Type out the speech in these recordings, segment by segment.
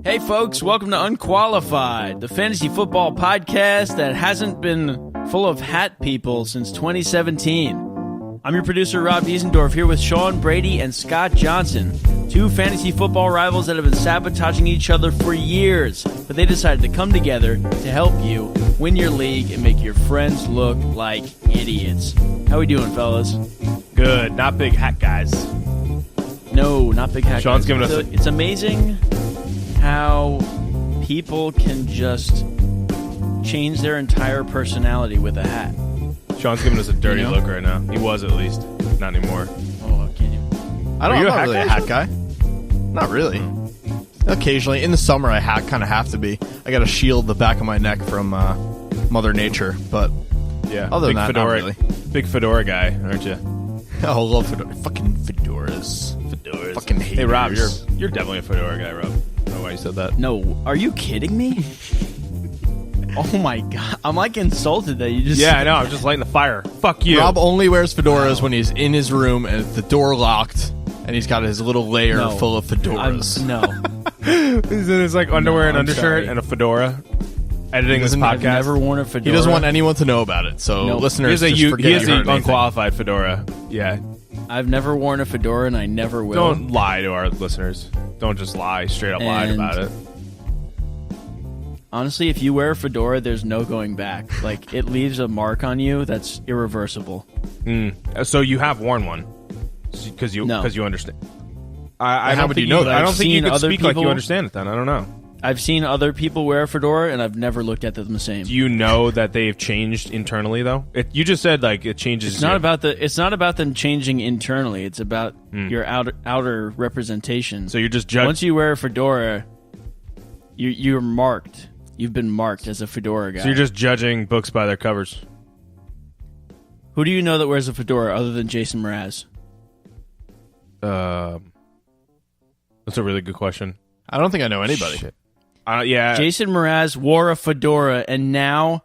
Hey folks, welcome to Unqualified, the fantasy football podcast that hasn't been full of hat people since 2017. I'm your producer, Rob Diesendorf, here with Sean Brady and Scott Johnson, two fantasy football rivals that have been sabotaging each other for years, but they decided to come together to help you win your league and make your friends look like idiots. How we doing, fellas? Good, not big hat guys. No, not big hat Sean's guys. giving us It's amazing how people can just change their entire personality with a hat. Sean's giving us a dirty look right now. He was, at least. Not anymore. Oh, can you? I'm not really a hat guy. Not really. Occasionally. In the summer, I kind of have to be. I got to shield the back of my neck from Mother Nature, but Yeah, other than that, fedora, not really. Big fedora guy, aren't you? I love fedora. Fucking fedoras. Fedoras. Fucking haters. Hey, Rob, you're definitely a fedora guy, Rob. I don't know why you said that. No, are you kidding me? Oh my god, I'm like insulted that you just. Yeah, I know. I'm just lighting the fire. Fuck you. Rob only wears fedoras when he's in his room and the door locked, and he's got his little layer full of fedoras. No, He's in his like underwear and I'm undershirt sorry. and a fedora. Editing this I've podcast. never worn a fedora. He doesn't want anyone to know about it, so Nope. listeners He just forget is you a heard anything. unqualified fedora. Yeah. I've never worn a fedora, and I never will. Don't lie to our listeners. Don't just lie. Straight up lie And- about it. Honestly, if you wear a fedora, there's no going back. Like, it leaves a mark on you that's irreversible. So you have worn one because you No. understand. I How don't would think you know that? I don't I've think you seen could other speak like you people- understand it. Then I don't know. I've seen other people wear a fedora, and I've never looked at them the same. Do you know that they've changed internally though? You just said like it changes. It's not about them changing internally. It's about your outer representation. So you're just judging. Once you wear a fedora, you're marked. You've been marked as a fedora guy. So you're just judging books by their covers. Who do you know that wears a fedora other than Jason Mraz? That's a really good question. I don't think I know anybody. Shit. Yeah. Jason Mraz wore a fedora, and now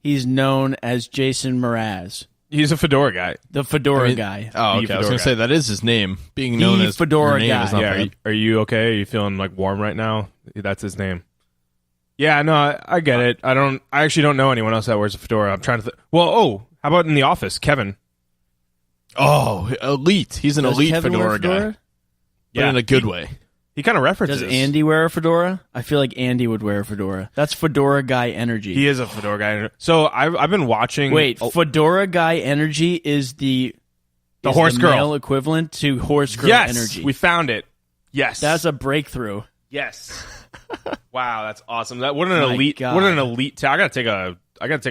he's known as Jason Mraz, He's a fedora guy. the fedora I mean- guy. Oh, The okay. I was fedora going to say guy. that is his name. Being known The as fedora your name guy. is not Yeah. bad. Are you okay? Are you feeling like warm right now? That's his name. Yeah. No, I get it. I actually don't know anyone else that wears a fedora. I'm trying to. How about in the office, Kevin? Oh, elite. He's an Does elite Kevin wear fedora a guy. fedora? But in a good way. He kind of references. Does Andy wear a fedora? I feel like Andy would wear a fedora. That's fedora guy energy. He is a fedora guy. So I've been watching. Wait, fedora guy energy is the horse girl male equivalent to horse girl yes, energy. we found it. Yes, That's a breakthrough. yes. Wow, that's awesome. What an My elite. God. What an elite. I gotta take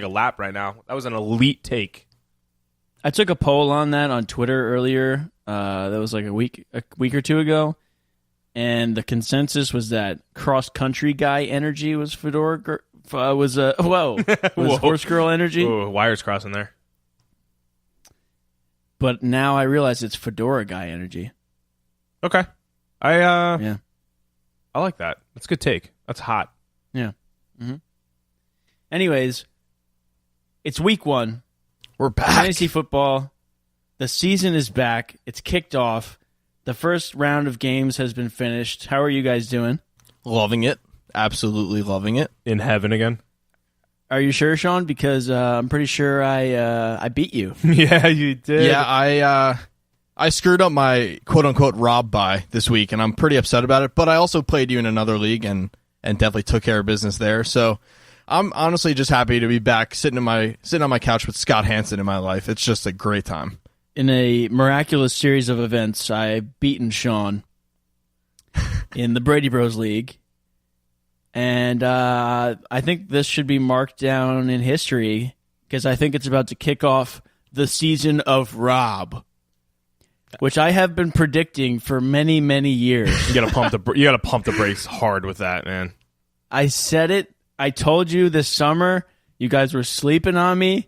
a lap right now. That was an elite take. I took a poll on that on Twitter earlier. That was like a week or two ago, and the consensus was that cross country guy energy was fedora. Was Whoa. horse girl energy. Ooh, wires crossing there. But now I realize it's fedora guy energy. Okay, Yeah. I like that. That's a good take. That's hot. Yeah. Anyways, it's week 1. We're back. Fantasy football. The season is back. It's kicked off. The first round of games has been finished. How are you guys doing? Loving it. Absolutely loving it. In heaven again. Are you sure, Sean? Because I'm pretty sure I beat you. Yeah, you did. Yeah, I screwed up my quote-unquote Rob buy this week, and I'm pretty upset about it, but I also played you in another league and definitely took care of business there. So I'm honestly just happy to be back sitting on my couch with Scott Hansen in my life. It's just a great time. In a miraculous series of events, I've beaten Sean in the Brady Bros League. And I think this should be marked down in history because I think it's about to kick off the season of Rob, which I have been predicting for many, many years. You gotta pump the brakes hard with that, man. I said it. I told you this summer. You guys were sleeping on me.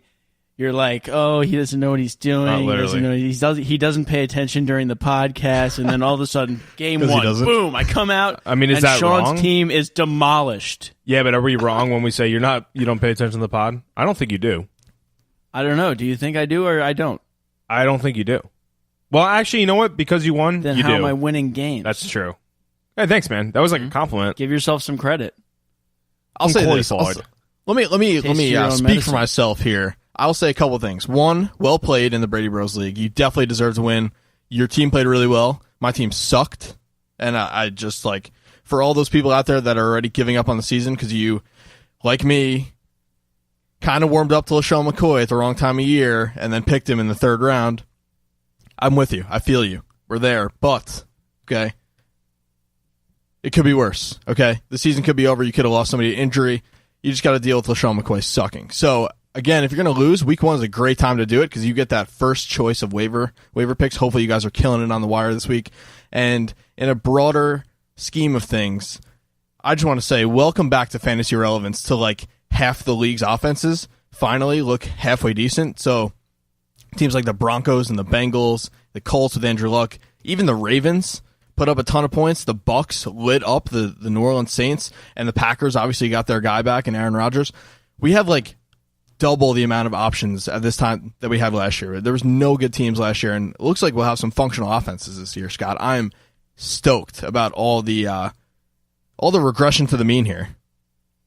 You're like, oh, he doesn't know what he's doing. Not He doesn't literally. know he doesn't pay attention during the podcast. And then all of a sudden, game 'Cause he one, doesn't. boom! I come out. I mean, is and that Sean's wrong? team is demolished. Yeah, but are we wrong when we say you don't pay attention to the pod? I don't think you do. I don't know. Do you think I do or I don't? I don't think you do. Well, actually, you know what? Because you won, Then you how do. am I winning games? That's true. Hey, thanks, man. That was like a compliment. Give yourself some credit. I'll say this. Unqualified. Let me your own speak medicine. for myself here. I'll say a couple of things. One, well played in the Brady Bros League. You definitely deserve to win. Your team played really well. My team sucked, and I just like for all those people out there that are already giving up on the season because you, like me, kind of warmed up to LaShawn McCoy at the wrong time of year and then picked him in the third round. I'm with you. I feel you. We're there, but okay. It could be worse, okay? The season could be over. You could have lost somebody to injury. You just got to deal with LaShawn McCoy sucking. So, again, if you're going to lose, week 1 is a great time to do it because you get that first choice of waiver picks. Hopefully you guys are killing it on the wire this week. And in a broader scheme of things, I just want to say welcome back to Fantasy Relevance to like half the league's offenses finally look halfway decent. So teams like the Broncos and the Bengals, the Colts with Andrew Luck, even the Ravens put up a ton of points. The Bucks lit up the New Orleans Saints, and the Packers obviously got their guy back in Aaron Rodgers. We have like double the amount of options at this time that we had last year. There was no good teams last year, and it looks like we'll have some functional offenses this year, Scott. I'm stoked about all the regression to the mean here.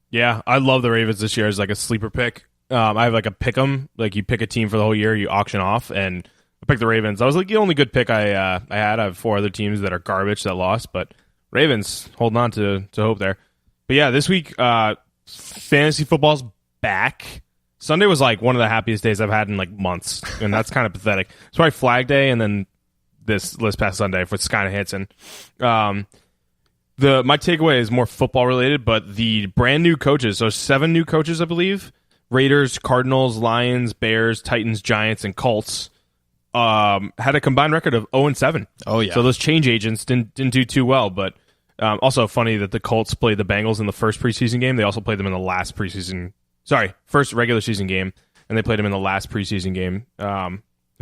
Yeah, I love the Ravens this year as like a sleeper pick. I have like a pick 'em, like you pick a team for the whole year, you auction off, and I picked the Ravens. I was like the only good pick I had. I have 4 other teams that are garbage that lost, but Ravens holding on to hope there. But yeah, this week fantasy football's back. Sunday was like one of the happiest days I've had in like months, and that's kind of pathetic. It's probably Flag Day, and then this past Sunday, which kind of hits. And my takeaway is more football related, but the brand new coaches. So 7 new coaches, I believe. Raiders, Cardinals, Lions, Bears, Titans, Giants, and Colts. Had a combined record of 0-7. Oh yeah. So those change agents didn't do too well, but also funny that the Colts played the Bengals in the first preseason game. They also played them in the first regular season game, and they played them in the last preseason game. And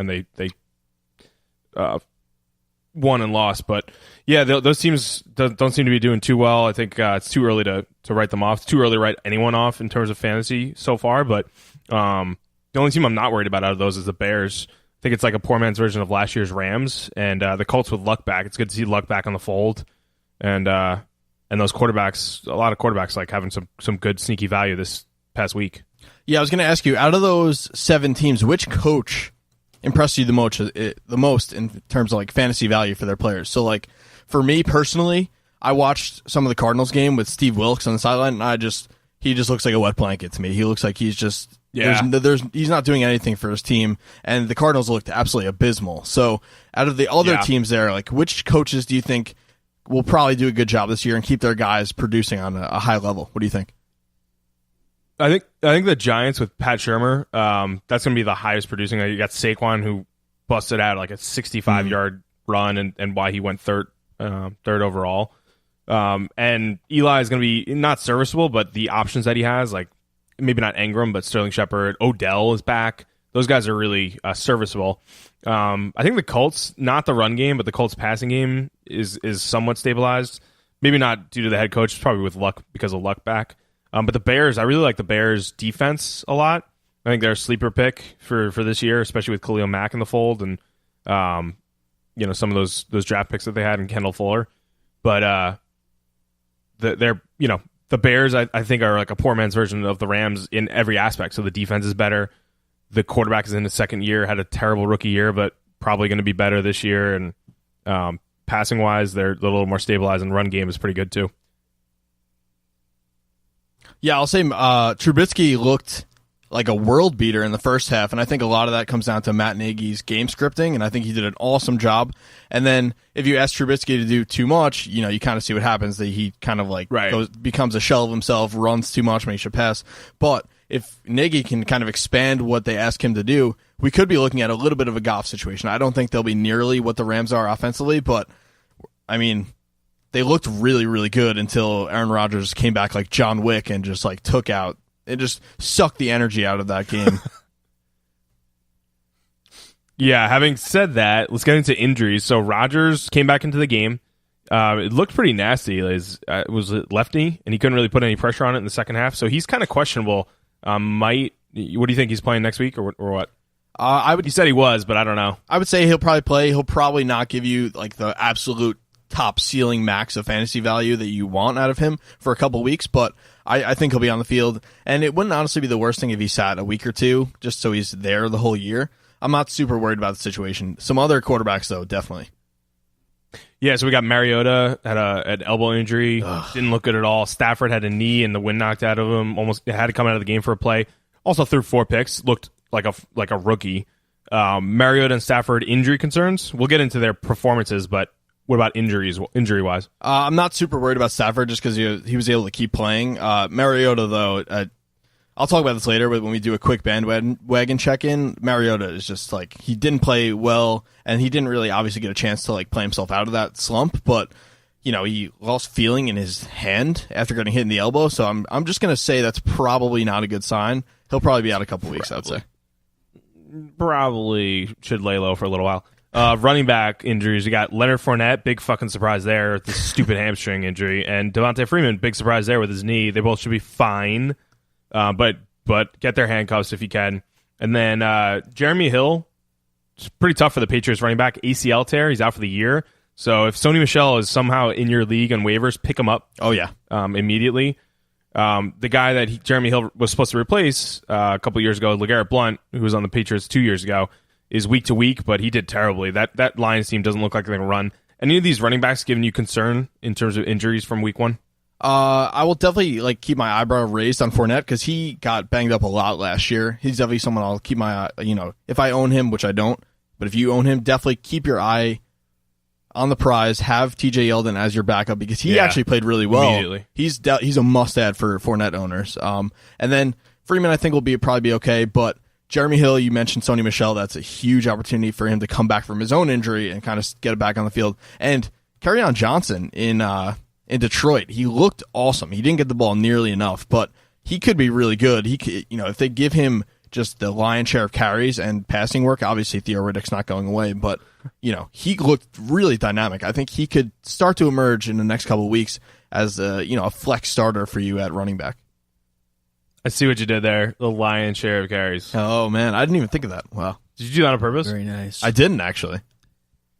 they won and lost, but yeah, those teams don't seem to be doing too well. I think it's too early to write them off. It's too early to write anyone off in terms of fantasy so far, but the only team I'm not worried about out of those is the Bears. I think it's like a poor man's version of last year's Rams, and the Colts with Luck back. It's good to see Luck back on the fold, and those quarterbacks, a lot of quarterbacks like having some good sneaky value this past week. Yeah, I was going to ask you, out of those 7 teams, which coach impressed you the most in terms of like fantasy value for their players? So like for me personally, I watched some of the Cardinals game with Steve Wilkes on the sideline, and he just looks like a wet blanket to me. He looks like he's just he's not doing anything for his team, and the Cardinals looked absolutely abysmal. So out of the other teams there, like which coaches do you think will probably do a good job this year and keep their guys producing on a high level? What do you think? I think the Giants with Pat Shurmur, that's going to be the highest producing. You got Saquon, who busted out like a 65-yard run, and why he went third overall. And Eli is going to be not serviceable, but the options that he has, like maybe not Engram, but Sterling Shepard, Odell is back. Those guys are really serviceable. I think the Colts, not the run game, but the Colts passing game is somewhat stabilized. Maybe not due to the head coach, probably with Luck because of Luck back. But the Bears, I really like the Bears defense a lot. I think they're a sleeper pick for this year, especially with Khalil Mack in the fold and some of those draft picks that they had in Kendall Fuller. But the Bears, I think, are like a poor man's version of the Rams in every aspect. So the defense is better. The quarterback is in his second year, had a terrible rookie year, but probably going to be better this year. And passing wise, they're a little more stabilized, and run game is pretty good too. Yeah, I'll say Trubisky looked like a world beater in the first half, and I think a lot of that comes down to Matt Nagy's game scripting, and I think he did an awesome job. And then if you ask Trubisky to do too much, you kind of see what happens. That he kind of like becomes a shell of himself, runs too much when he should pass. But if Nagy can kind of expand what they ask him to do, we could be looking at a little bit of a Goff situation. I don't think they'll be nearly what the Rams are offensively, but I mean, they looked really, really good until Aaron Rodgers came back like John Wick and just like took out, it just sucked the energy out of that game. Yeah, having said that, let's get into injuries. So Rodgers came back into the game. It looked pretty nasty. It was lefty, and he couldn't really put any pressure on it in the second half. So he's kind of questionable. What do you think, he's playing next week or what? He said he was, but I don't know. I would say he'll probably play. He'll probably not give you like the absolute top ceiling max of fantasy value that you want out of him for a couple weeks, but I think he'll be on the field, and it wouldn't honestly be the worst thing if he sat a week or two just so he's there the whole year. I'm not super worried about the situation. Some other quarterbacks, though, definitely. Yeah, so we got Mariota had an elbow injury, didn't look good at all. Stafford had a knee and the wind knocked out of him, almost had to come out of the game for a play. Also threw 4 picks, looked like a rookie. Mariota and Stafford injury concerns. We'll get into their performances, but what about injury-wise? I'm not super worried about Stafford just because he was able to keep playing. Mariota, though, I'll talk about this later when we do a quick bandwagon check-in. Mariota is just like, he didn't play well, and he didn't really obviously get a chance to like play himself out of that slump, but he lost feeling in his hand after getting hit in the elbow, so I'm just going to say that's probably not a good sign. He'll probably be out a couple weeks, I would say. Probably should lay low for a little while. Running back injuries, you got Leonard Fournette, big fucking surprise there, the stupid hamstring injury, and Devontae Freeman, big surprise there with his knee. They both should be fine, but get their handcuffs if you can. And then Jeremy Hill, it's pretty tough for the Patriots running back, ACL tear, he's out for the year. So if Sony Michel is somehow in your league on waivers, pick him up. Oh yeah, immediately. The guy that Jeremy Hill was supposed to replace a couple years ago, LeGarrette Blount, who was on the Patriots 2 years ago, is week to week, but he did terribly. That Lions team doesn't look like they can run. Any of these running backs giving you concern in terms of injuries from week 1? I will definitely keep my eyebrow raised on Fournette because he got banged up a lot last year. He's definitely someone I'll keep my eye, if I own him, which I don't, but if you own him, definitely keep your eye on the prize. Have TJ Yeldon as your backup because he actually played really well. Immediately. He's a must-add for Fournette owners. And then Freeman, I think, will probably be okay, but Jeremy Hill, you mentioned Sony Michel. That's a huge opportunity for him to come back from his own injury and kind of get it back on the field. And Kerryon Johnson in Detroit, he looked awesome. He didn't get the ball nearly enough, but he could be really good. He could, if they give him just the lion's share of carries and passing work, obviously Theo Riddick's not going away, but he looked really dynamic. I think he could start to emerge in the next couple of weeks as a flex starter for you at running back. I see what you did there. The lion's share of carries. Oh, man. I didn't even think of that. Wow. Did you do that on purpose? Very nice. I didn't, actually.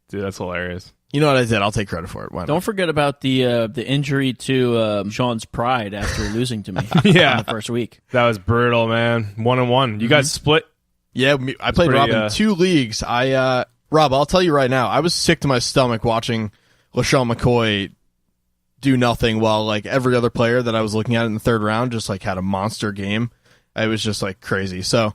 Dude, that's hilarious. You know what I did? I'll take credit for it. Why not? Don't forget about the injury to Sean's pride after losing to me in the first week. That was brutal, man. 1-1. You guys split? Yeah, I played Rob in 2 leagues. Rob, I'll tell you right now, I was sick to my stomach watching LaShawn McCoy do nothing while every other player that I was looking at in the third round just had a monster game. It was just crazy. So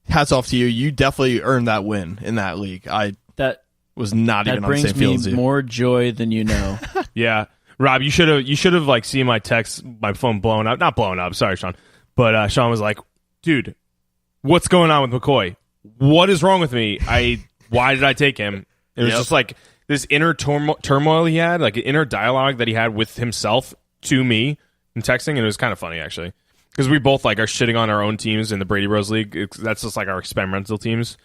hats off to you. You definitely earned that win in that league. That was not even on the same field as you. That brings me more joy than you know. Yeah. Rob, you should have seen my text, my phone blown up. Not blown up, sorry, Sean. But Sean was like, dude, what's going on with McCoy? What is wrong with me? Why did I take him? It was just this inner turmoil he had, an inner dialogue that he had with himself to me in texting, and it was kind of funny, actually. Because we both are shitting on our own teams in the Brady Bros League. That's just our experimental teams.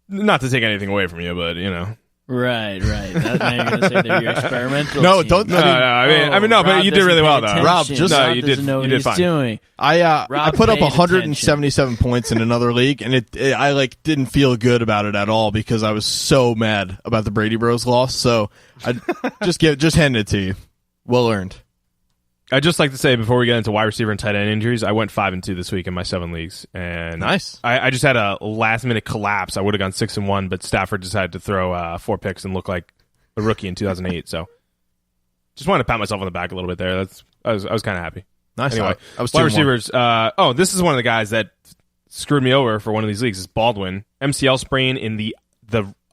Not to take anything away from you, but, Right. Now you're going to say they're your experimental No, team. don't. No, but you did really well, though. Rob, you did fine. Doing. I put up 177 points in another league, and I didn't feel good about it at all because I was so mad about the Brady Bros loss. So I just hand it to you. Well earned. I'd just like to say before we get into wide receiver and tight end injuries, I went 5-2 this week in my 7 leagues, and nice. I just had a last minute collapse. I would have gone 6-1, but Stafford decided to throw 4 picks and look like a rookie in 2008. So, just wanted to pat myself on the back a little bit there. I was kind of happy. Nice. Anyway, I was wide receivers. This is one of the guys that screwed me over for one of these leagues. Is Baldwin, MCL sprain in the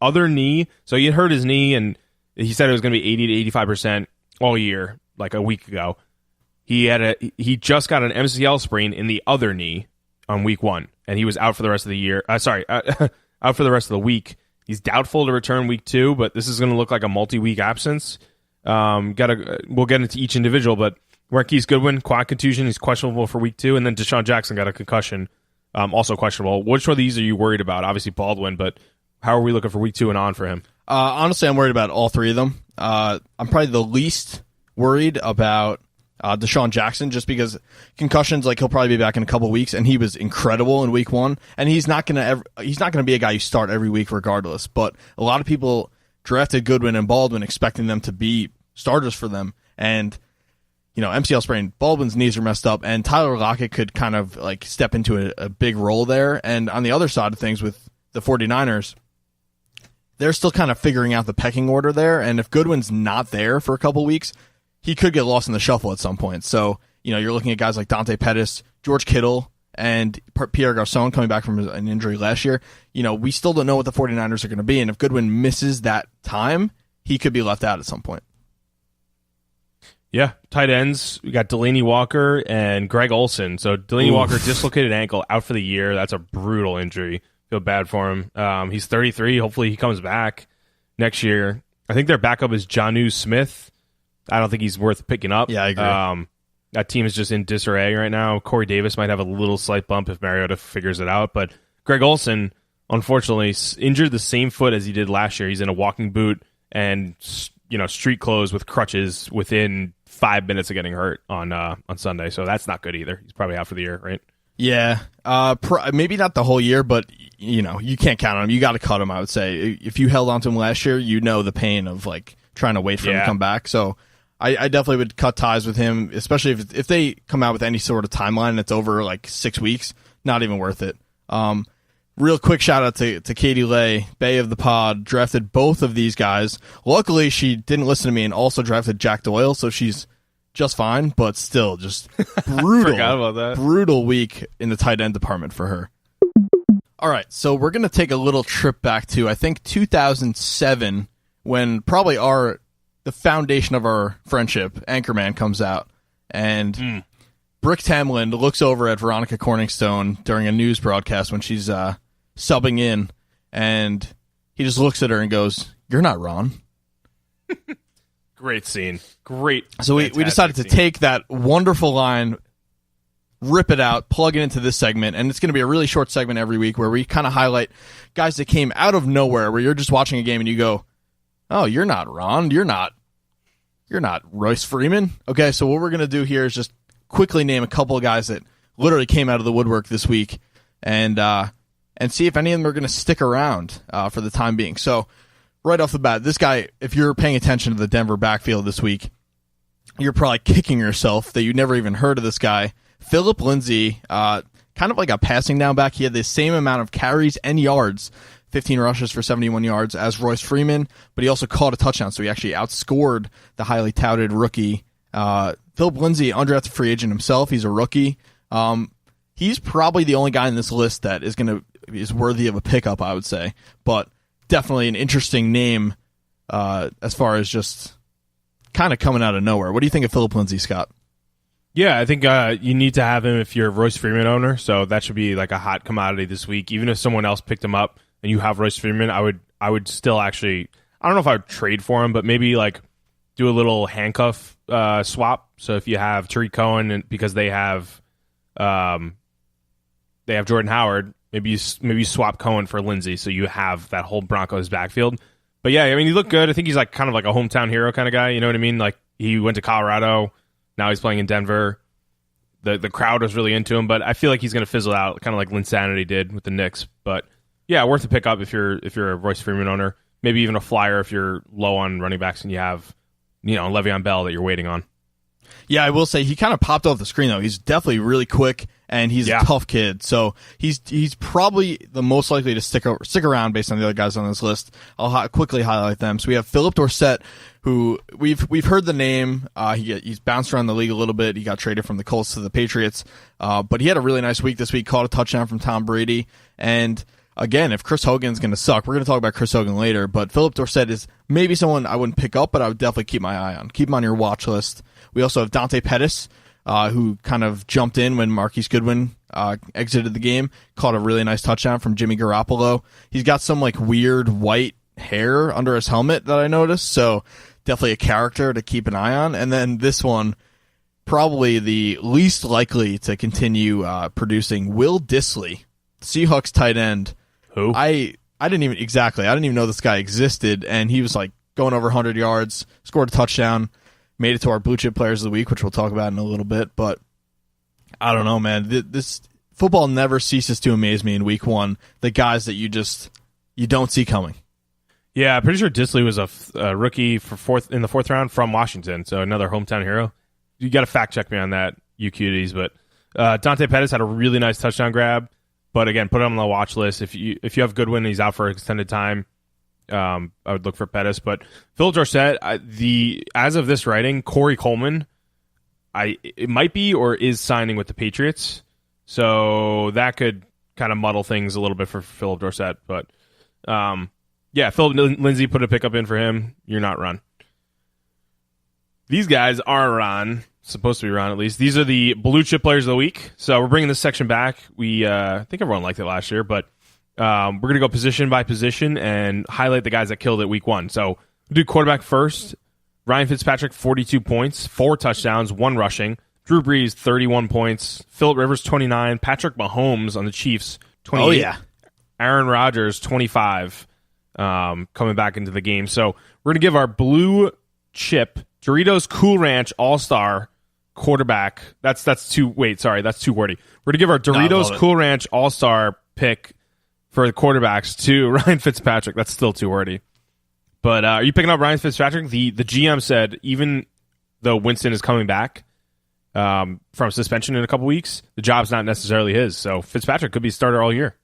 other knee. So he had hurt his knee, and he said it was going to be 80 to 85% all year, a week ago. He just got an MCL sprain in the other knee on week 1, and he was out for the rest of the year. Out for the rest of the week. He's doubtful to return week 2, but this is going to look like a multi-week absence. We'll get into each individual, but Marquise Goodwin, quad contusion, he's questionable for week 2, and then Deshaun Jackson got a concussion, also questionable. Which one of these are you worried about? Obviously Baldwin, but how are we looking for week 2 and on for him? Honestly, I'm worried about all 3 of them. I'm probably the least worried about Deshaun Jackson, just because concussions, he'll probably be back in a couple weeks, and he was incredible in week 1, and he's not gonna be a guy you start every week regardless. But a lot of people drafted Goodwin and Baldwin expecting them to be starters for them. And, MCL sprain, Baldwin's knees are messed up, and Tyler Lockett could kind of like step into a big role there. And on the other side of things with the 49ers, they're still kind of figuring out the pecking order there. And if Goodwin's not there for a couple weeks, he could get lost in the shuffle at some point. So, you're looking at guys like Dante Pettis, George Kittle, and Pierre Garçon coming back from an injury last year. We still don't know what the 49ers are going to be. And if Goodwin misses that time, he could be left out at some point. Yeah, tight ends. We got Delaney Walker and Greg Olson. So Delaney Walker, dislocated ankle, out for the year. That's a brutal injury. Feel bad for him. He's 33. Hopefully he comes back next year. I think their backup is Jonnu Smith. I don't think he's worth picking up. Yeah, I agree. That team is just in disarray right now. Corey Davis might have a little slight bump if Mariota figures it out. But Greg Olson, unfortunately, injured the same foot as he did last year. He's in a walking boot and street clothes with crutches within 5 minutes of getting hurt on Sunday. So that's not good either. He's probably out for the year, right? Yeah, maybe not the whole year, but you can't count on him. You got to cut him, I would say. If you held on to him last year, the pain of like trying to wait for him to come back. So I definitely would cut ties with him, especially if they come out with any sort of timeline that's over like 6 weeks. Not even worth it. Real quick shout out to Katie Lay, Bay of the Pod, drafted both of these guys. Luckily, she didn't listen to me and also drafted Jack Doyle, so she's just fine, but still just brutal. Forgot about that. Brutal week in the tight end department for her. All right, so we're going to take a little trip back to, I think, 2007, when probably the foundation of our friendship, Anchorman, comes out. And Brick Tamland looks over at Veronica Corningstone during a news broadcast when she's subbing in, and he just looks at her and goes, "You're not Ron." Great scene. Great. So we decided to take that wonderful line, rip it out, plug it into this segment, and it's going to be a really short segment every week where we kind of highlight guys that came out of nowhere, where you're just watching a game and you go, "Oh, you're not Ron. You're not Royce Freeman." Okay, so what we're going to do here is just quickly name a couple of guys that literally came out of the woodwork this week, and see if any of them are going to stick around for the time being. So right off the bat, this guy, if you're paying attention to the Denver backfield this week, you're probably kicking yourself that you never even heard of this guy. Philip Lindsay, kind of like a passing down back. He had the same amount of carries and yards, 15 rushes for 71 yards, as Royce Freeman, but he also caught a touchdown, so he actually outscored the highly touted rookie. Philip Lindsay, undrafted free agent himself. He's a rookie. He's probably the only guy in this list that is worthy of a pickup, I would say, but definitely an interesting name as far as just kind of coming out of nowhere. What do you think of Philip Lindsay, Scott? Yeah, I think you need to have him if you're a Royce Freeman owner, so that should be like a hot commodity this week. Even if someone else picked him up and you have Royce Freeman, I would still actually, I don't know if I would trade for him, but maybe like do a little handcuff swap. So if you have Tariq Cohen, and because they have Jordan Howard, maybe you swap Cohen for Lindsay, so you have that whole Broncos backfield. But yeah, I mean, he looked good. I think he's like kind of like a hometown hero kind of guy. You know what I mean? Like he went to Colorado, now he's playing in Denver. The crowd was really into him, but I feel like he's going to fizzle out, kind of like Linsanity did with the Knicks. But yeah, worth a pickup if you're a Royce Freeman owner. Maybe even a flyer if you're low on running backs and you have, Le'Veon Bell that you're waiting on. Yeah, I will say he kind of popped off the screen though. He's definitely really quick, and he's a tough kid. So he's probably the most likely to stick around based on the other guys on this list. I'll quickly highlight them. So we have Philip Dorsett, who we've heard the name. He's bounced around the league a little bit. He got traded from the Colts to the Patriots, but he had a really nice week this week. Caught a touchdown from Tom Brady, and again, if Chris Hogan's going to suck, we're going to talk about Chris Hogan later, but Philip Dorsett is maybe someone I wouldn't pick up, but I would definitely keep my eye on. Keep him on your watch list. We also have Dante Pettis, who kind of jumped in when Marquise Goodwin exited the game, caught a really nice touchdown from Jimmy Garoppolo. He's got some like weird white hair under his helmet that I noticed, so definitely a character to keep an eye on. And then this one, probably the least likely to continue producing, Will Dissly, Seahawks tight end. Who? I didn't even know this guy existed, and he was like going over 100 yards, scored a touchdown, made it to our blue chip players of the week, which we'll talk about in a little bit. But I don't know, man. This football never ceases to amaze me in week one. The guys that you don't see coming. Yeah, pretty sure Disley was a rookie in the fourth round from Washington, so another hometown hero. You got to fact check me on that, you cuties. But Dante Pettis had a really nice touchdown grab, but again, put him on the watch list. If you have Goodwin and he's out for extended time, I would look for Pettis. But Phil Dorsett, as of this writing, Corey Coleman, it might be or is signing with the Patriots, so that could kind of muddle things a little bit for Philip Dorsett. But yeah, Philip Lindsay put a pickup in for him. You're not Ron. These guys are Ron. Supposed to be Ron, at least. These are the blue chip players of the week. So we're bringing this section back. I think everyone liked it last year, but we're going to go position by position and highlight the guys that killed it week one. So we'll do quarterback first. Ryan Fitzpatrick, 42 points, 4 touchdowns, 1 rushing. Drew Brees, 31 points. Phillip Rivers, 29. Patrick Mahomes on the Chiefs, 28. Oh, yeah. Aaron Rodgers, 25, coming back into the game. So we're going to give our blue chip Doritos Cool Ranch All-Star quarterback. That's too wordy. We're going to give our Doritos Cool Ranch All-Star pick for the quarterbacks to Ryan Fitzpatrick. That's still too wordy. But are you picking up Ryan Fitzpatrick? The GM said even though Winston is coming back from suspension in a couple weeks, the job's not necessarily his. So Fitzpatrick could be a starter all year.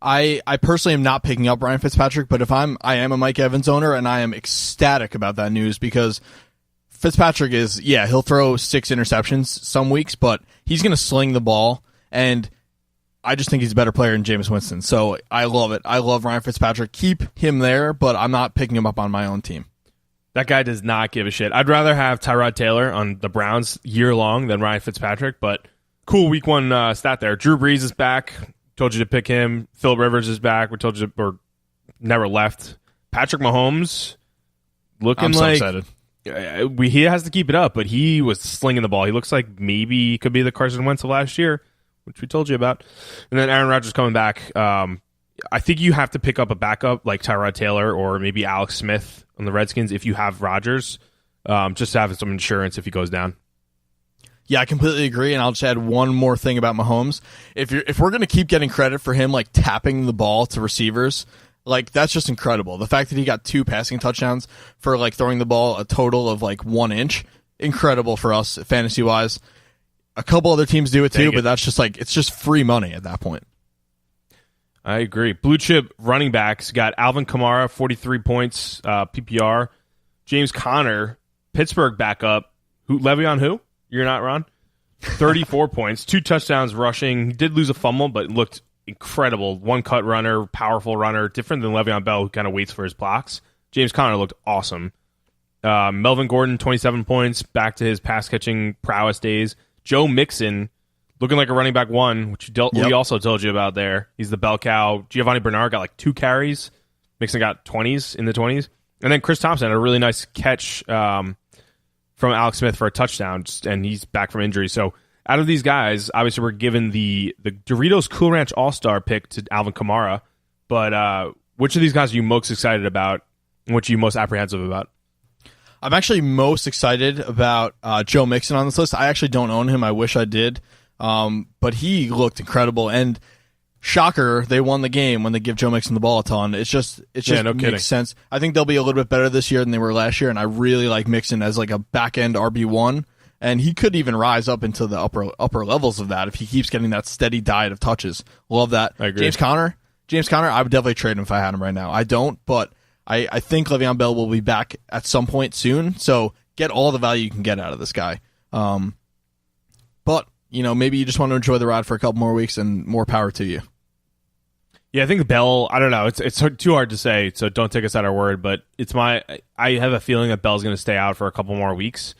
I personally am not picking up Ryan Fitzpatrick, but I am a Mike Evans owner, and I am ecstatic about that news because Fitzpatrick he'll throw 6 interceptions some weeks, but he's going to sling the ball, and I just think he's a better player than Jameis Winston. So I love it. I love Ryan Fitzpatrick. Keep him there, but I'm not picking him up on my own team. That guy does not give a shit. I'd rather have Tyrod Taylor on the Browns year long than Ryan Fitzpatrick, but cool week one stat there. Drew Brees is back. Told you to pick him. Phillip Rivers is back. We told you or never left. Patrick Mahomes looking I'm so like excited. He has to keep it up, but he was slinging the ball. He looks like maybe he could be the Carson Wentz of last year, which we told you about. And then Aaron Rodgers coming back. I think you have to pick up a backup like Tyrod Taylor or maybe Alex Smith on the Redskins if you have Rodgers, just to have some insurance if he goes down. Yeah, I completely agree, and I'll just add one more thing about Mahomes. If we're going to keep getting credit for him like tapping the ball to receivers, like that's just incredible. The fact that he got 2 passing touchdowns for like throwing the ball a total of like 1 inch, incredible for us fantasy wise. A couple other teams do it too, but that's just like it's just free money at that point. I agree. Blue chip running backs got Alvin Kamara, 43 points, PPR. James Conner, Pittsburgh backup. Le'Veon who? You're not Ron. 34 points, 2 touchdowns rushing. He did lose a fumble, but looked incredible. 1-cut runner, powerful runner, different than Le'Veon Bell, who kind of waits for his blocks. James Conner looked awesome. Melvin Gordon, 27 points, back to his pass-catching prowess days. Joe Mixon, looking like a running back 1, which we also told you about there. He's the bell cow. Giovanni Bernard got like 2 carries. Mixon got 20s in the 20s. And then Chris Thompson had a really nice catch from Alex Smith for a touchdown, and he's back from injury. So out of these guys, obviously we're given the Doritos Cool Ranch All-Star pick to Alvin Kamara, but which of these guys are you most excited about and which are you most apprehensive about? I'm actually most excited about Joe Mixon on this list. I actually don't own him. I wish I did, but he looked incredible, and shocker, they won the game when they give Joe Mixon the ball a ton. It just makes sense. I think they'll be a little bit better this year than they were last year, and I really like Mixon as like a back-end RB1, and he could even rise up into the upper levels of that if he keeps getting that steady diet of touches. Love that. I agree. James Conner, I would definitely trade him if I had him right now. I don't, but I think Le'Veon Bell will be back at some point soon, so get all the value you can get out of this guy. But, maybe you just want to enjoy the ride for a couple more weeks, and more power to you. Yeah, I think Bell, I don't know. It's too hard to say, so don't take us at our word, but I have a feeling that Bell's going to stay out for a couple more weeks.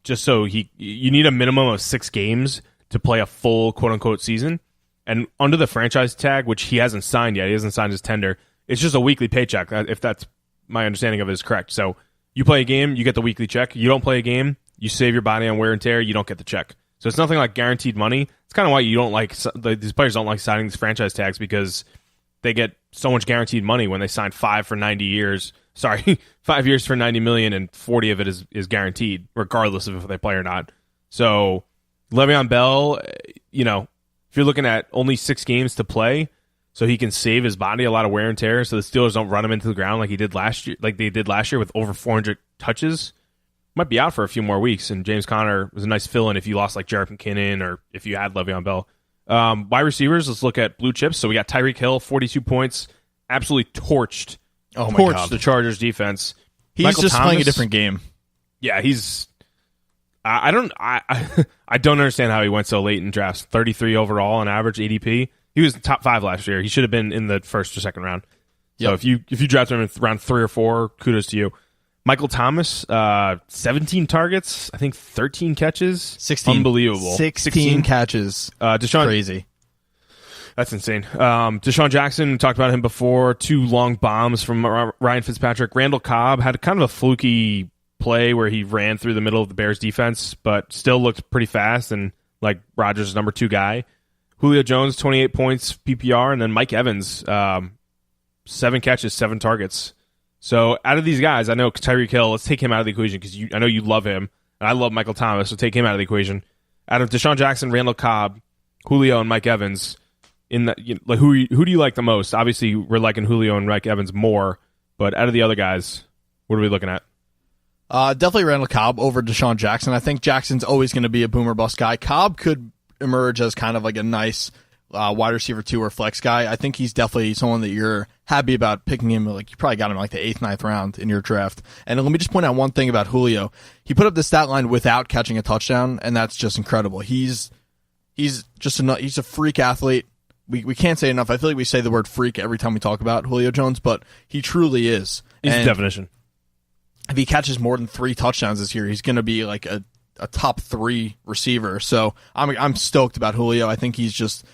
Just so you need a minimum of 6 games to play a full quote-unquote season. And under the franchise tag, which he hasn't signed yet, he hasn't signed his tender, it's just a weekly paycheck, if that's my understanding of it is correct. So you play a game, you get the weekly check. You don't play a game, you save your body on wear and tear, you don't get the check. So it's nothing like guaranteed money. It's kind of why you don't like these players don't like signing these franchise tags, because they get so much guaranteed money when they sign 5 for 90 years. Sorry, 5 years for $90 million, and 40 of it is guaranteed, regardless of if they play or not. So Le'Veon Bell, if you're looking at only 6 games to play, so he can save his body a lot of wear and tear, so the Steelers don't run him into the ground like they did last year with over 400 touches. Might be out for a few more weeks, and James Conner was a nice fill-in if you lost like Jarrett McKinnon or if you had Le'Veon Bell. Wide receivers, let's look at blue chips. So we got Tyreek Hill, 42 points, absolutely torched the Chargers defense. He's Michael just Thomas, playing a different game. Yeah, he's. I don't understand how he went so late in drafts. 33 overall on average ADP. He was top 5 last year. He should have been in the first or second round. So if you drafted him in round 3 or 4, kudos to you. Michael Thomas, 17 targets, I think 13 catches. 16. Unbelievable. 16 catches. Crazy. That's insane. Deshaun Jackson, we talked about him before. 2 long bombs from Ryan Fitzpatrick. Randall Cobb had kind of a fluky play where he ran through the middle of the Bears defense, but still looked pretty fast and like Rodgers' number 2 guy. Julio Jones, 28 points PPR, and then Mike Evans, 7 catches, 7 targets. So out of these guys, I know Tyreek Hill, let's take him out of the equation because I know you love him, and I love Michael Thomas, so take him out of the equation. Out of Deshaun Jackson, Randall Cobb, Julio, and Mike Evans, who do you like the most? Obviously, we're liking Julio and Mike Evans more, but out of the other guys, what are we looking at? Definitely Randall Cobb over Deshaun Jackson. I think Jackson's always going to be a boomer bust guy. Cobb could emerge as kind of like a nice wide receiver 2 or flex guy. I think he's definitely someone that you're happy about picking him. Like you probably got him like the 8th, 9th round in your draft. And let me just point out one thing about Julio. He put up the stat line without catching a touchdown, and that's just incredible. He's a freak athlete. We can't say enough. I feel like we say the word freak every time we talk about Julio Jones, but he truly is. He's the definition. If he catches more than 3 touchdowns this year, he's going to be like a top 3 receiver. So I'm stoked about Julio. I think he's just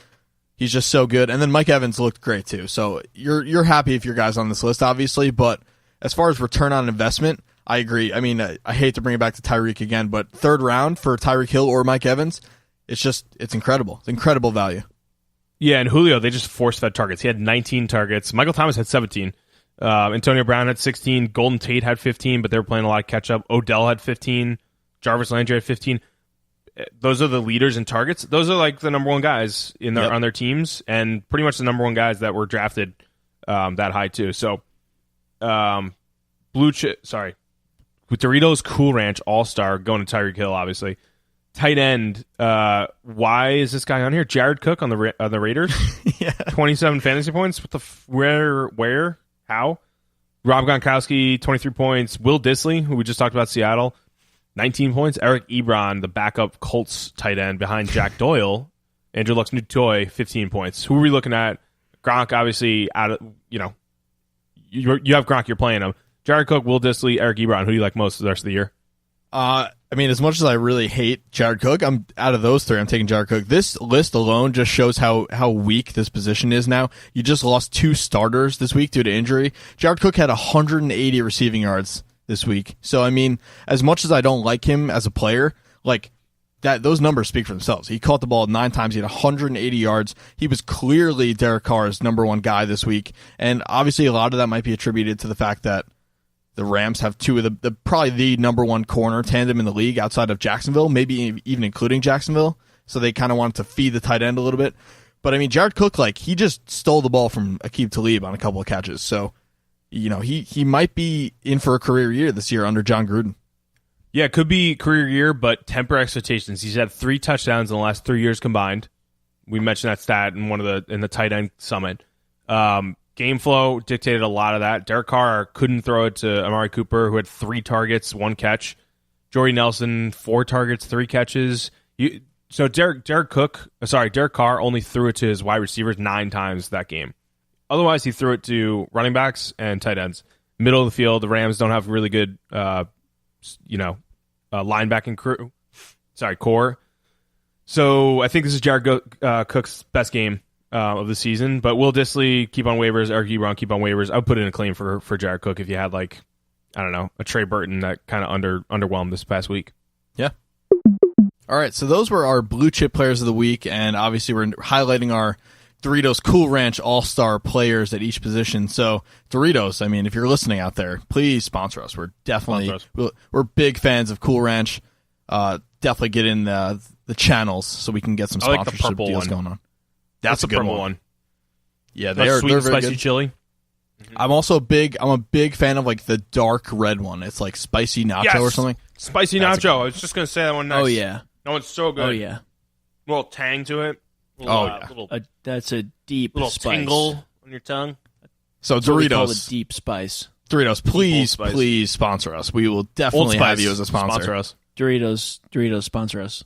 so good. And then Mike Evans looked great too. So you're happy if your guy's on this list, obviously. But as far as return on investment, I agree. I mean, I hate to bring it back to Tyreek again, but 3rd round for Tyreek Hill or Mike Evans, it's incredible. It's incredible value. Yeah, and Julio, they just force-fed targets. He had 19 targets. Michael Thomas had 17. Antonio Brown had 16. Golden Tate had 15, but they were playing a lot of catch-up. Odell had 15. Jarvis Landry had 15. Those are the leaders in targets. Those are like the number 1 guys on their teams, and pretty much the number 1 guys that were drafted that high too. So, with Doritos Cool Ranch All-Star going to Tyreek Hill, obviously. Tight end, why is this guy on here? Jared Cook on the Raiders. Yeah. 27 fantasy points. What the where, how? Rob Gronkowski, 23 points. Will Dissly, who we just talked about, Seattle, 19 points. Eric Ebron, the backup Colts tight end behind Jack Doyle. Andrew Luck-Nutoy, 15 points. Who are we looking at? Gronk, obviously, you have Gronk, you're playing him. Jared Cook, Will Dissly, Eric Ebron. Who do you like most the rest of the year? I mean, as much as I really hate Jared Cook, I'm out of those 3. I'm taking Jared Cook. This list alone just shows how weak this position is now. You just lost 2 starters this week due to injury. Jared Cook had 180 receiving yards this week. So, I mean, as much as I don't like him as a player, like that, those numbers speak for themselves. He caught the ball 9 times. He had 180 yards. He was clearly Derek Carr's number 1 guy this week. And obviously a lot of that might be attributed to the fact that the Rams have 2 of the probably the number 1 corner tandem in the league outside of Jacksonville, maybe even including Jacksonville. So they kind of wanted to feed the tight end a little bit. But I mean, Jared Cook, like, he just stole the ball from Aqib Talib on a couple of catches. So, he might be in for a career year this year under John Gruden. Yeah, it could be career year, but temper expectations. He's had 3 touchdowns in the last 3 years combined. We mentioned that stat in the tight end summit. Game flow dictated a lot of that. Derek Carr couldn't throw it to Amari Cooper, who had 3 targets, 1 catch. Jordy Nelson, 4 targets, 3 catches. Derek Carr only threw it to his wide receivers 9 times that game. Otherwise, he threw it to running backs and tight ends. Middle of the field, the Rams don't have really good, linebacking core. So I think this is Jared Cook's best game of the season. But Will Dissly, keep on waivers. Eric Ebron, keep on waivers. I would put in a claim for Jared Cook if you had, like, I don't know, a Trey Burton that kind of underwhelmed this past week. Yeah. All right, so those were our blue chip players of the week, and obviously we're highlighting our Doritos Cool Ranch All-Star players at each position. So Doritos, I mean, if you're listening out there, please sponsor us. We're definitely we're big fans of Cool Ranch. Definitely get in the channels so we can get some sponsorship deals going on. That's a good one. Yeah, Sweet they're and very spicy good. chili. I'm a big fan of like the dark red one. It's like spicy nacho or something. Spicy nacho. I was just gonna say that one next. Oh yeah. No, it's so good. Oh yeah. A little tang to it. Yeah. That's a deep little spice. tingle on your tongue. So That's what we call Doritos, a deep spice. please sponsor us. We will definitely have you as a sponsor us. Doritos sponsor us.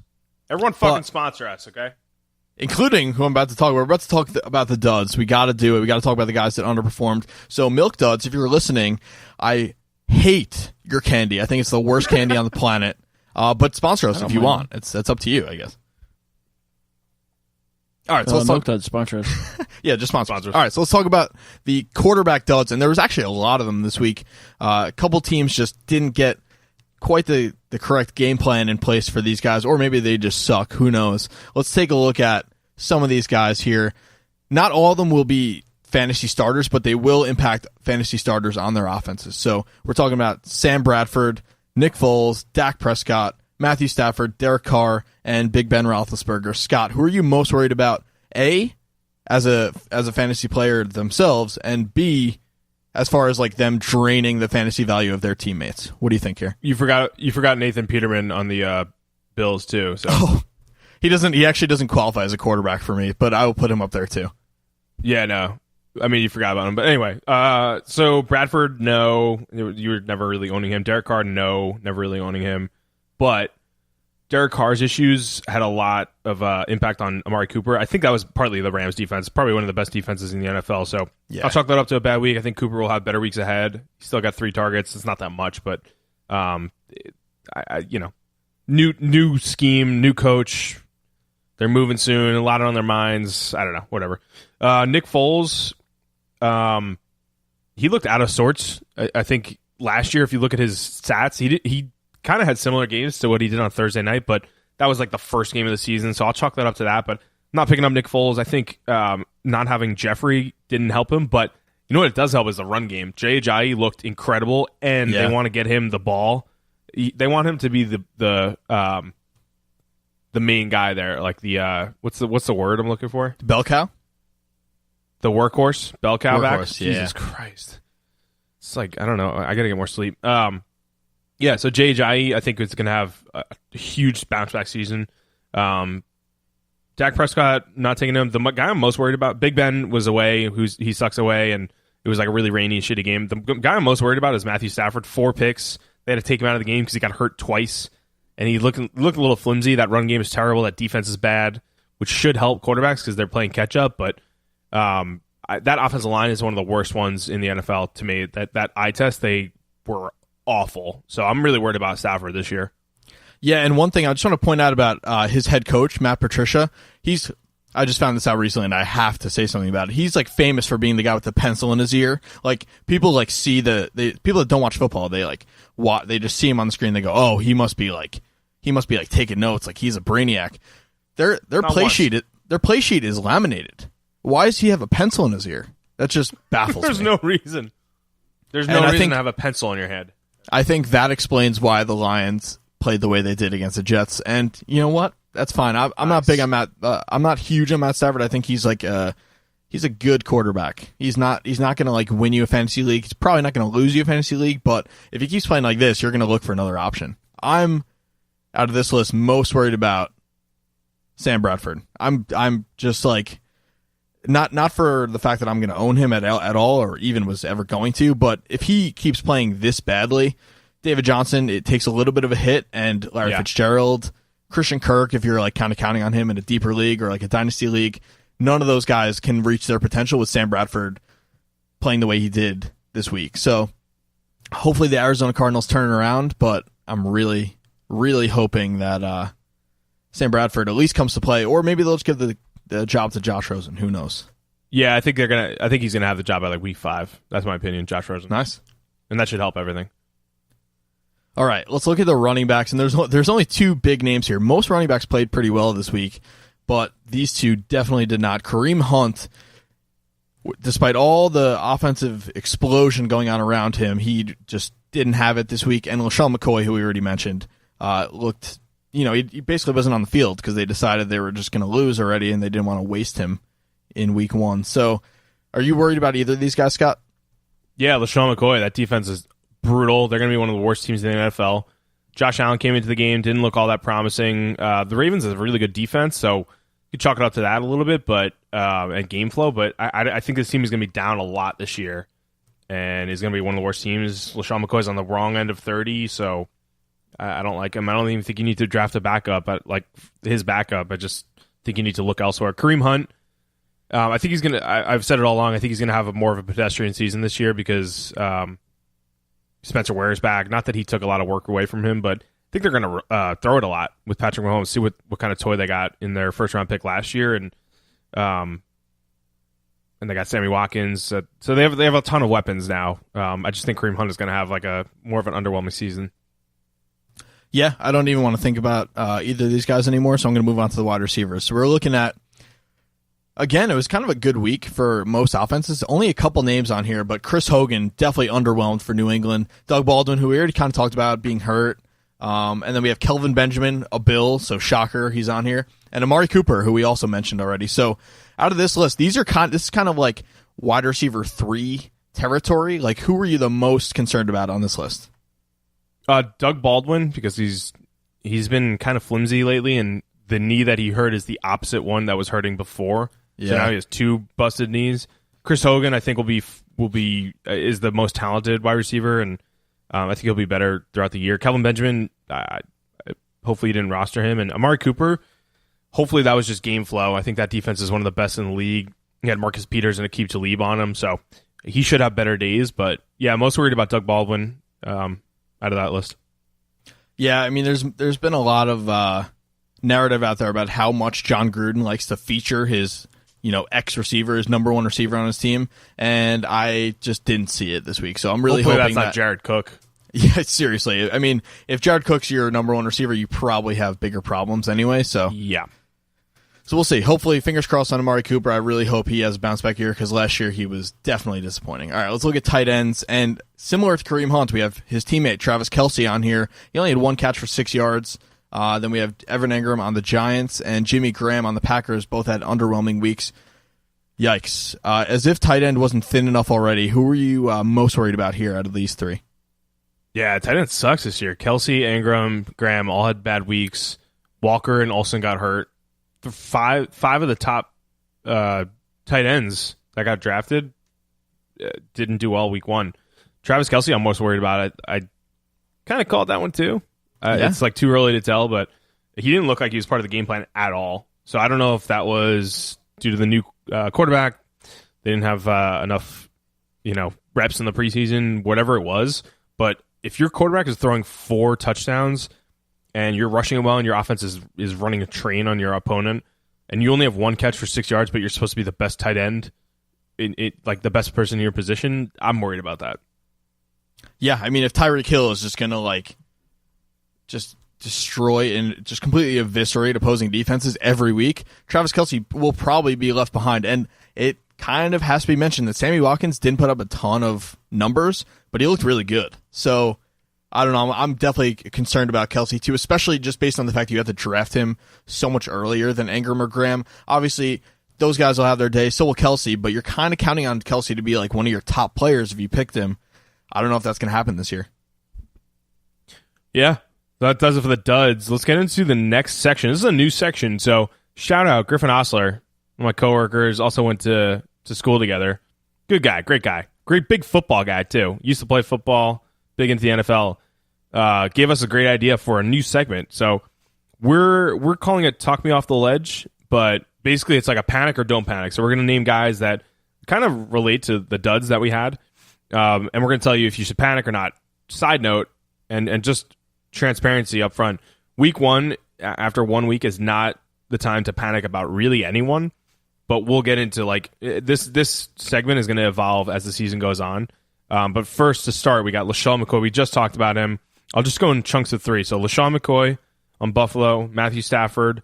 Everyone fucking sponsor us, okay? Including who I'm about to talk about. We're about to talk about the duds. We got to do it. We got to talk about the guys that underperformed. So Milk Duds, if you're listening, I hate your candy. I think it's the worst candy on the planet. But sponsor us if you want. That's up to you, I guess. All right, so let's Milk talk. Duds sponsor us. Yeah, just sponsor us. All right, so let's talk about the quarterback duds, and there was actually a lot of them this week. A couple teams just didn't get quite the correct game plan in place for these guys, or maybe they just suck. Who knows? Let's take a look at some of these guys here. Not all of them will be fantasy starters, but they will impact fantasy starters on their offenses. So we're talking about Sam Bradford, Nick Foles, Dak Prescott, Matthew Stafford, Derek Carr, and Big Ben Roethlisberger. Scott, who are you most worried about? A, as a fantasy player themselves, and B, as far as like them draining the fantasy value of their teammates. What do you think here? You forgot Nathan Peterman on the Bills too. So he actually doesn't qualify as a quarterback for me, but I will put him up there too. Yeah, no. I mean, you forgot about him. But anyway, so Bradford, no. You were never really owning him. Derek Carr, no. Never really owning him. But Derek Carr's issues had a lot of impact on Amari Cooper. I think that was partly the Rams' defense. Probably one of the best defenses in the NFL. So I'll chalk that up to a bad week. I think Cooper will have better weeks ahead. He still got 3 targets. It's not that much, but new scheme, new coach. They're moving soon. A lot on their minds. I don't know. Whatever. Nick Foles, he looked out of sorts. I think last year, if you look at his stats, he kind of had similar games to what he did on Thursday night, but that was like the first game of the season, so I'll chalk that up to that. But I'm not picking up Nick Foles. I think not having Jeffrey didn't help him, but you know what it does help is the run game. Jay Ajayi looked incredible, and they want to get him the ball. They want him to be the main guy there, like the what's the word I'm looking for? Bell cow? The workhorse, bell cow back. Yeah. Jesus Christ, it's like I don't know. I gotta get more sleep. Yeah, so Jay Ajayi, I think is going to have a huge bounce back season. Dak Prescott, not taking him. The guy I'm most worried about, Big Ben was away. He sucks away, and it was like a really rainy, shitty game. The guy I'm most worried about is Matthew Stafford. 4 picks. They had to take him out of the game because he got hurt twice, and he looked a little flimsy. That run game is terrible. That defense is bad, which should help quarterbacks because they're playing catch up. But that offensive line is one of the worst ones in the NFL to me. That eye test, they were awful. So I'm really worried about Stafford this year. Yeah, and one thing I just want to point out about his head coach, Matt Patricia, I just found this out recently and I have to say something about it. He's like famous for being the guy with the pencil in his ear. Like people like see people that don't watch football, they just see him on the screen, they go, "Oh, he must be like taking notes, like he's a brainiac." Their play sheet is laminated. Why does he have a pencil in his ear? That just baffles me. There's no reason to have a pencil in your head. I think that explains why the Lions played the way they did against the Jets. And you know what? That's fine. I'm not big on Matt. I'm not huge on Matt Stafford. I think he's like he's a good quarterback. He's not going to like win you a fantasy league. He's probably not going to lose you a fantasy league. But if he keeps playing like this, you're going to look for another option. I'm out of this list most worried about Sam Bradford. I'm just like not for the fact that I'm going to own him at all or even was ever going to, but if he keeps playing this badly, David Johnson, it takes a little bit of a hit, and Larry Fitzgerald, Christian Kirk, if you're like kind of counting on him in a deeper league or like a dynasty league, none of those guys can reach their potential with Sam Bradford playing the way he did this week. So hopefully the Arizona Cardinals turn it around, but I'm really, really hoping that Sam Bradford at least comes to play, or maybe they'll just give the job to Josh Rosen. Who knows? Yeah, I think he's gonna have the job by like week 5. That's my opinion. Josh Rosen. Nice, and that should help everything. All right, let's look at the running backs, and there's only 2 big names here. Most running backs played pretty well this week, but these 2 definitely did not. Kareem Hunt, despite all the offensive explosion going on around him, he just didn't have it this week. And LaShawn McCoy, who we already mentioned, looked. He basically wasn't on the field because they decided they were just going to lose already, and they didn't want to waste him in week 1. So Are you worried about either of these guys, Scott? Yeah, LaShawn McCoy, that defense is brutal. They're going to be one of the worst teams in the NFL. Josh Allen came into the game, didn't look all that promising. The Ravens have a really good defense, so you could chalk it up to that a little bit, but and game flow. But I think this team is going to be down a lot this year, and is going to be one of the worst teams. LaShawn McCoy's on the wrong end of 30, so I don't like him. I don't even think you need to draft a backup, like his backup. I just think you need to look elsewhere. Kareem Hunt, I think he's going to. I've said it all along. I think he's going to have more of a pedestrian season this year because Spencer Ware's back. Not that he took a lot of work away from him, but I think they're going to throw it a lot with Patrick Mahomes. See what kind of toy they got in their first round pick last year, and they got Sammy Watkins. So they have a ton of weapons now. I just think Kareem Hunt is going to have like a more of an underwhelming season. Yeah, I don't even want to think about either of these guys anymore, so I'm going to move on to the wide receivers. So we're looking at, again, it was kind of a good week for most offenses. Only a couple names on here, but Chris Hogan, definitely underwhelmed for New England. Doug Baldwin, who we already kind of talked about being hurt. And then we have Kelvin Benjamin, a Bill, so shocker, he's on here. And Amari Cooper, who we also mentioned already. So out of this list, this is kind of like wide receiver 3 territory. Like, who are you the most concerned about on this list? Doug Baldwin, because he's been kind of flimsy lately, and the knee that he hurt is the opposite one that was hurting before. Yeah. So now he has 2 busted knees. Chris Hogan, I think, is the most talented wide receiver, and I think he'll be better throughout the year. Kelvin Benjamin, hopefully you didn't roster him, and Amari Cooper, hopefully that was just game flow. I think that defense is one of the best in the league. He had Marcus Peters and Aqib Talib on him, so he should have better days. But yeah, most worried about Doug Baldwin out of that list. Yeah, I mean, there's been a lot of narrative out there about how much John Gruden likes to feature his ex-receiver, his number 1 receiver on his team, and I just didn't see it this week. So I'm really hoping that's not Jared Cook. Yeah, seriously. I mean, if Jared Cook's your number 1 receiver, you probably have bigger problems anyway. So yeah. So we'll see. Hopefully, fingers crossed on Amari Cooper. I really hope he has a bounce back year because last year he was definitely disappointing. All right, let's look at tight ends. And similar to Kareem Hunt, we have his teammate Travis Kelce on here. He only had 1 catch for 6 yards. Then we have Evan Engram on the Giants and Jimmy Graham on the Packers. Both had underwhelming weeks. Yikes. As if tight end wasn't thin enough already, who were you most worried about here out of these 3? Yeah, tight end sucks this year. Kelce, Engram, Graham all had bad weeks. Walker and Olsen got hurt. Five of the top tight ends that got drafted didn't do well week 1. Travis Kelce, I'm most worried about. I kind of called that one too. Yeah. It's like too early to tell, but he didn't look like he was part of the game plan at all. So I don't know if that was due to the new quarterback. They didn't have enough, reps in the preseason, whatever it was. But if your quarterback is throwing 4 touchdowns and you're rushing well and your offense is running a train on your opponent and you only have 1 catch for 6 yards, but you're supposed to be the best tight end, like the best person in your position, I'm worried about that. Yeah, I mean, if Tyreek Hill is just going to just destroy and just completely eviscerate opposing defenses every week, Travis Kelce will probably be left behind. And it kind of has to be mentioned that Sammy Watkins didn't put up a ton of numbers, but he looked really good. So I don't know. I'm definitely concerned about Kelce too, especially just based on the fact that you have to draft him so much earlier than Engram or Graham. Obviously, those guys will have their day. So will Kelce, but you're kind of counting on Kelce to be like one of your top players if you picked him. I don't know if that's going to happen this year. Yeah, that does it for the duds. Let's get into the next section. This is a new section, so shout out Griffin Osler. One of my coworkers also went to school together. Good guy, great guy. Great big football guy, too. Used to play football, big into the NFL. Gave us a great idea for a new segment. So we're calling it Talk Me Off the Ledge, but basically it's like a panic or don't panic. So we're going to name guys that kind of relate to the duds that we had, and we're going to tell you if you should panic or not. Side note, and just transparency up front, week 1, after 1 week, is not the time to panic about really anyone, but we'll get into this segment is going to evolve as the season goes on. But first, to start, we got LaShawn McCoy. We just talked about him. I'll just go in chunks of 3. So LaShawn McCoy on Buffalo, Matthew Stafford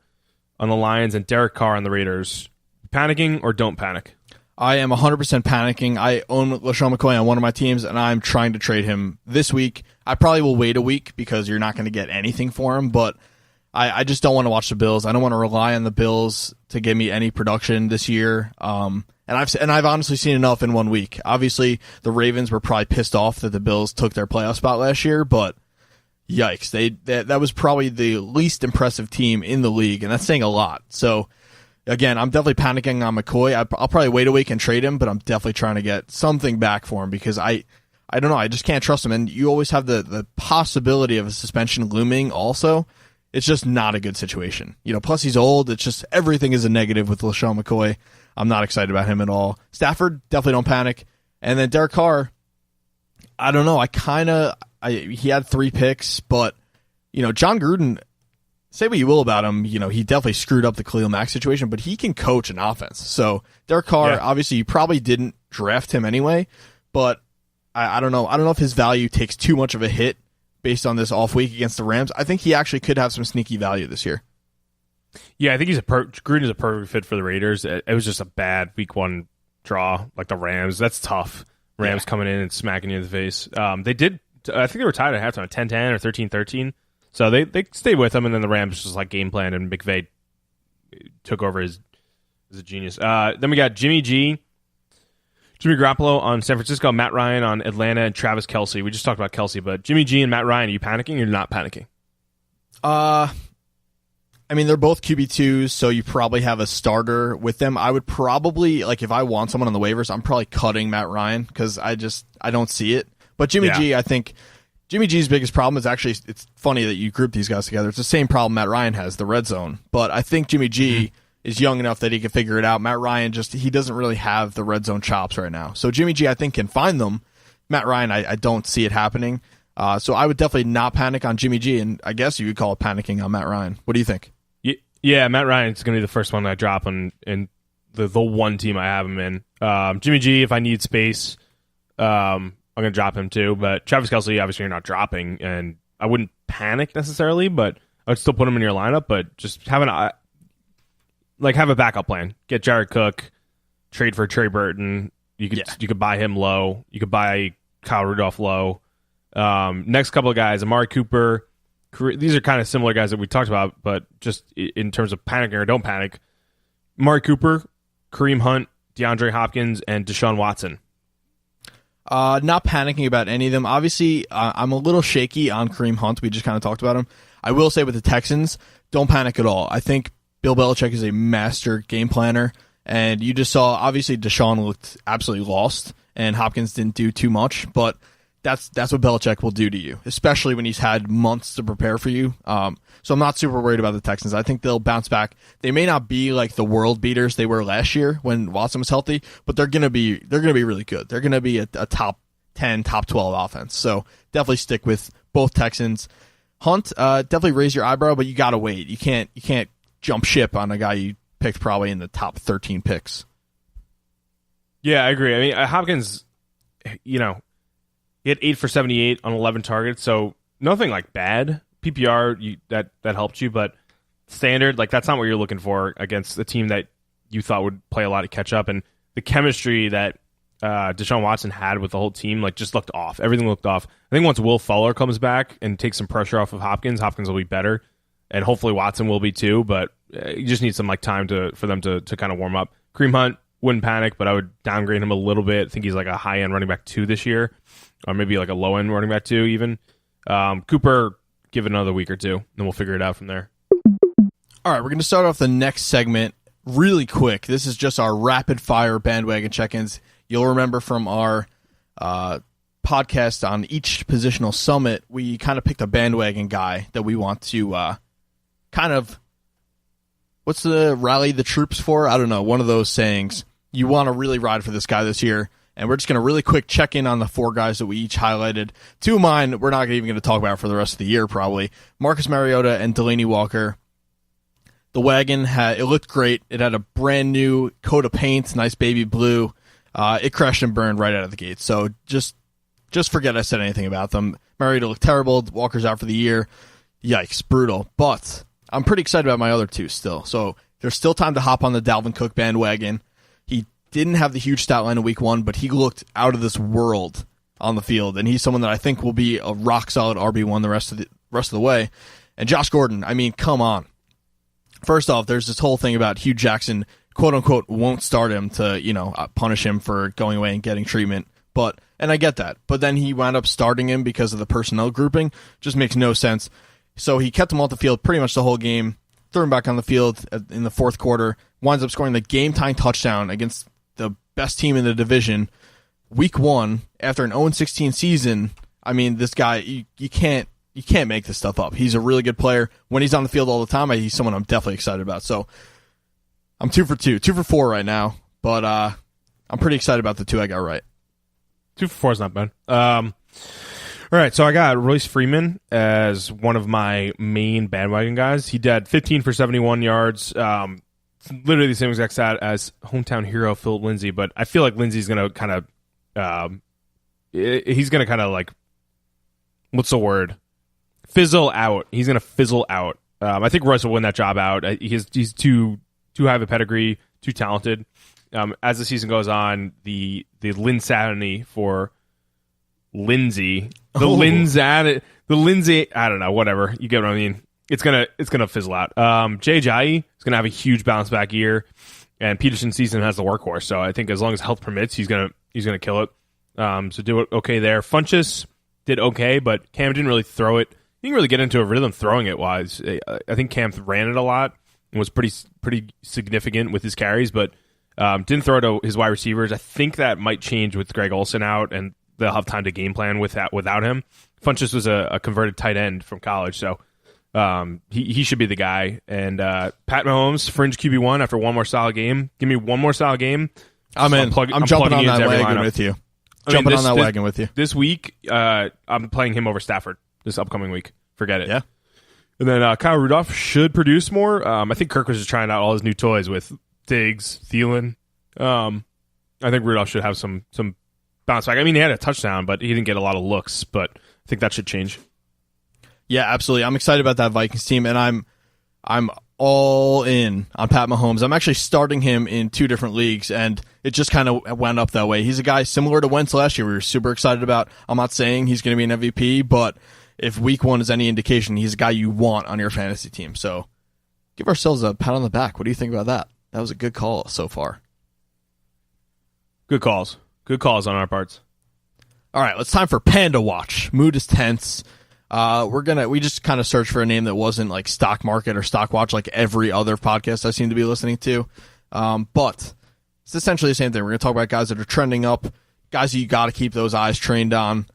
on the Lions, and Derek Carr on the Raiders. Panicking or don't panic? I am 100% panicking. I own LaShawn McCoy on one of my teams, and I'm trying to trade him this week. I probably will wait a week because you're not going to get anything for him, but I just don't want to watch the Bills. I don't want to rely on the Bills to give me any production this year. And And I've honestly seen enough in 1 week. Obviously, the Ravens were probably pissed off that the Bills took their playoff spot last year, but yikes, that was probably the least impressive team in the league, and that's saying a lot. So, again, I'm definitely panicking on McCoy. I'll probably wait a week and trade him, but I'm definitely trying to get something back for him because I don't know, I just can't trust him. And you always have the possibility of a suspension looming also. It's just not a good situation. Plus he's old. It's just everything is a negative with LaShawn McCoy. I'm not excited about him at all. Stafford, definitely don't panic. And then Derek Carr, I don't know. He had 3 picks, but, John Gruden, say what you will about him, he definitely screwed up the Khalil Mack situation, but he can coach an offense. So Derek Carr, obviously you probably didn't draft him anyway, but I don't know. I don't know if his value takes too much of a hit based on this off week against the Rams. I think he actually could have some sneaky value this year. Yeah, I think Gruden is a perfect fit for the Raiders. It was just a bad week 1 draw, like the Rams. That's tough. Rams coming in and smacking you in the face. They did. I think they were tied at halftime, 10-10 or 13-13. So they stayed with him, and then the Rams just like game plan, and McVay took over as a genius. Then we got Jimmy Garoppolo on San Francisco, Matt Ryan on Atlanta, and Travis Kelce. We just talked about Kelce, but Jimmy G and Matt Ryan, are you panicking or you're not panicking? I mean, they're both QB2s, so you probably have a starter with them. I would probably, if I want someone on the waivers, I'm probably cutting Matt Ryan because I don't see it. But Jimmy G, I think Jimmy G's biggest problem is actually, it's funny that you group these guys together. It's the same problem Matt Ryan has, the red zone. But I think Jimmy G is young enough that he can figure it out. Matt Ryan he doesn't really have the red zone chops right now. So Jimmy G, I think, can find them. Matt Ryan, I don't see it happening. So I would definitely not panic on Jimmy G, and I guess you could call it panicking on Matt Ryan. What do you think? Yeah, Matt Ryan's going to be the first one I drop in the one team I have him in. Jimmy G, if I need space, I'm going to drop him too. But Travis Kelce, obviously you're not dropping, and I wouldn't panic necessarily, but I would still put him in your lineup. But just have a backup plan. Get Jared Cook, trade for Trey Burton. You could buy him low. You could buy Kyle Rudolph low. Next couple of guys, Amari Cooper. These are kind of similar guys that we talked about, but just in terms of panicking or don't panic. Amari Cooper, Kareem Hunt, DeAndre Hopkins, and Deshaun Watson. Not panicking about any of them. Obviously, I'm a little shaky on Kareem Hunt. We just kind of talked about him. I will say with the Texans, don't panic at all. I think Bill Belichick is a master game planner, and you just saw, obviously, Deshaun looked absolutely lost, and Hopkins didn't do too much, but that's what Belichick will do to you, especially when he's had months to prepare for you. So I'm not super worried about the Texans. I think they'll bounce back. They may not be like the world beaters they were last year when Watson was healthy, but they're gonna be really good. They're gonna be a top 10, top 12 offense. So definitely stick with both Texans. Hunt, definitely raise your eyebrow, but you gotta wait. You can't jump ship on a guy you picked probably in the top 13 picks. Yeah, I agree. I mean, Hopkins, he had 8 for 78 on 11 targets, so nothing like bad. PPR, that helped you, but standard, that's not what you're looking for against a team that you thought would play a lot of catch up. And the chemistry that Deshaun Watson had with the whole team, just looked off. Everything looked off. I think once Will Fuller comes back and takes some pressure off of Hopkins will be better, and hopefully Watson will be too. But you just need some time for them to kind of warm up. Kareem Hunt, wouldn't panic, but I would downgrade him a little bit. I think he's a high end running back 2 this year, or maybe a low end running back 2 even. Cooper, give it another week or 2, then we'll figure it out from there. All right, we're going to start off the next segment really quick. This is just our rapid fire bandwagon check-ins. You'll remember from our podcast on each positional summit, we kind of picked a bandwagon guy that we want to what's the rally the troops for? I don't know, one of those sayings. You want to really ride for this guy this year. And we're just going to really quick check in on the 4 guys that we each highlighted. 2 of mine, we're not even going to talk about for the rest of the year, probably. Marcus Mariota and Delaney Walker. The wagon, it looked great. It had a brand new coat of paint, nice baby blue. It crashed and burned right out of the gate. So just forget I said anything about them. Mariota looked terrible. Walker's out for the year. Yikes, brutal. But I'm pretty excited about my other 2 still. So there's still time to hop on the Dalvin Cook bandwagon. He didn't have the huge stat line in week 1, but he looked out of this world on the field, and he's someone that I think will be a rock solid RB1 the rest of the way. And Josh Gordon, I mean, come on. First off, there's this whole thing about Hugh Jackson quote unquote won't start him to, punish him for going away and getting treatment. And I get that. But then he wound up starting him because of the personnel grouping. Just makes no sense. So he kept him off the field pretty much the whole game, threw him back on the field in the fourth quarter, winds up scoring the game-tying touchdown against the best team in the division. Week 1, after an 0-16 season, I mean, this guy, you can't make this stuff up. He's a really good player. When he's on the field all the time, he's someone I'm definitely excited about. So I'm 2 for 4 right now, but I'm pretty excited about the 2 I got right. 2 for 4 is not bad. All right, so I got Royce Freeman as one of my main bandwagon guys. He did 15 for 71 yards. Literally the same exact stat as hometown hero Philip Lindsay, but I feel like Lindsay's going to kind of he's going to kind of like, what's the word? Fizzle out. He's going to fizzle out. I think Royce will win that job out. He's too high of a pedigree, too talented. As the season goes on, the Linsanity for Lindsay, the Lindsay, I don't know, whatever. You get what I mean? It's gonna fizzle out. Jay Ajayi is gonna have a huge bounce back year, and Peterson season has the workhorse. So I think as long as health permits, he's gonna kill it. So do it okay there. Funchess did okay, but Cam didn't really throw it. He didn't really get into a rhythm throwing it wise. I think Cam ran it a lot and was pretty significant with his carries, but didn't throw it to his wide receivers. I think that might change with Greg Olsen out, and they'll have time to game plan without him. Funchess was a converted tight end from college, so he should be the guy. And Pat Mahomes, fringe QB1 after one more solid game. Give me one more solid game. I'm in. I'm jumping on that wagon with you. Jumping on that wagon with you. This week, I'm playing him over Stafford this upcoming week. Forget it. Yeah. And then Kyle Rudolph should produce more. I think Kirk was just trying out all his new toys with Diggs, Thielen. I think Rudolph should have some bounce back. I mean, he had a touchdown, but he didn't get a lot of looks. But I think that should change. Yeah, absolutely. I'm excited about that Vikings team, and I'm all in on Pat Mahomes. I'm actually starting him in 2 different leagues, and it just kind of went up that way. He's a guy similar to Wentz last year we were super excited about. I'm not saying he's going to be an MVP, but if week 1 is any indication, he's a guy you want on your fantasy team. So give ourselves a pat on the back. What do you think about that? That was a good call so far. Good calls. Good calls on our parts. All right, it's time for Panda Watch. Mood is tense. We just kind of searched for a name that wasn't like Stock Market or Stock Watch like every other podcast I seem to be listening to. But it's essentially the same thing. We're going to talk about guys that are trending up, guys that you got to keep those eyes trained on.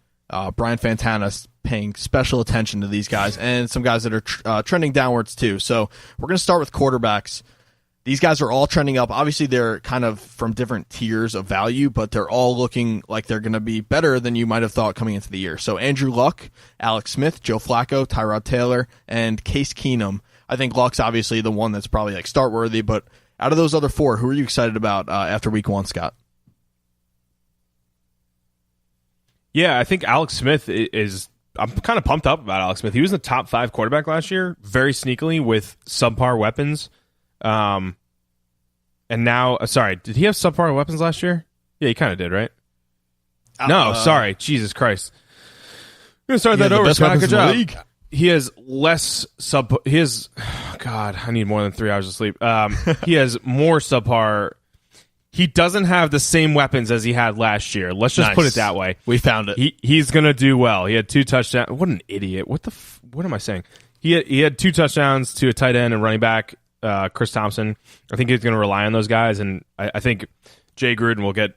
Brian Fantana's paying special attention to these guys, and some guys that are trending downwards too. So we're going to start with quarterbacks. These guys are all trending up. Obviously, they're kind of from different tiers of value, but they're all looking like they're going to be better than you might have thought coming into the year. So Andrew Luck, Alex Smith, Joe Flacco, Tyrod Taylor, and Case Keenum. I think Luck's obviously the one that's probably like start worthy, but out of those other 4, who are you excited about after week 1, Scott? Yeah, I think Alex Smith is. I'm kind of pumped up about Alex Smith. He was in the top 5 quarterback last year, very sneakily with subpar weapons. And now, sorry, did he have subpar weapons last year? Yeah, he kind of did, right? No, sorry, Jesus Christ. I'm gonna start that over. Scott, good job. He has less God, I need more than 3 hours of sleep. He has more subpar. He doesn't have the same weapons as he had last year. Let's just put it that way. We found it. He's gonna do well. He had 2 touchdowns. What an idiot! What am I saying? He had 2 touchdowns to a tight end and running back, Chris Thompson. I think he's going to rely on those guys, and I think Jay Gruden will get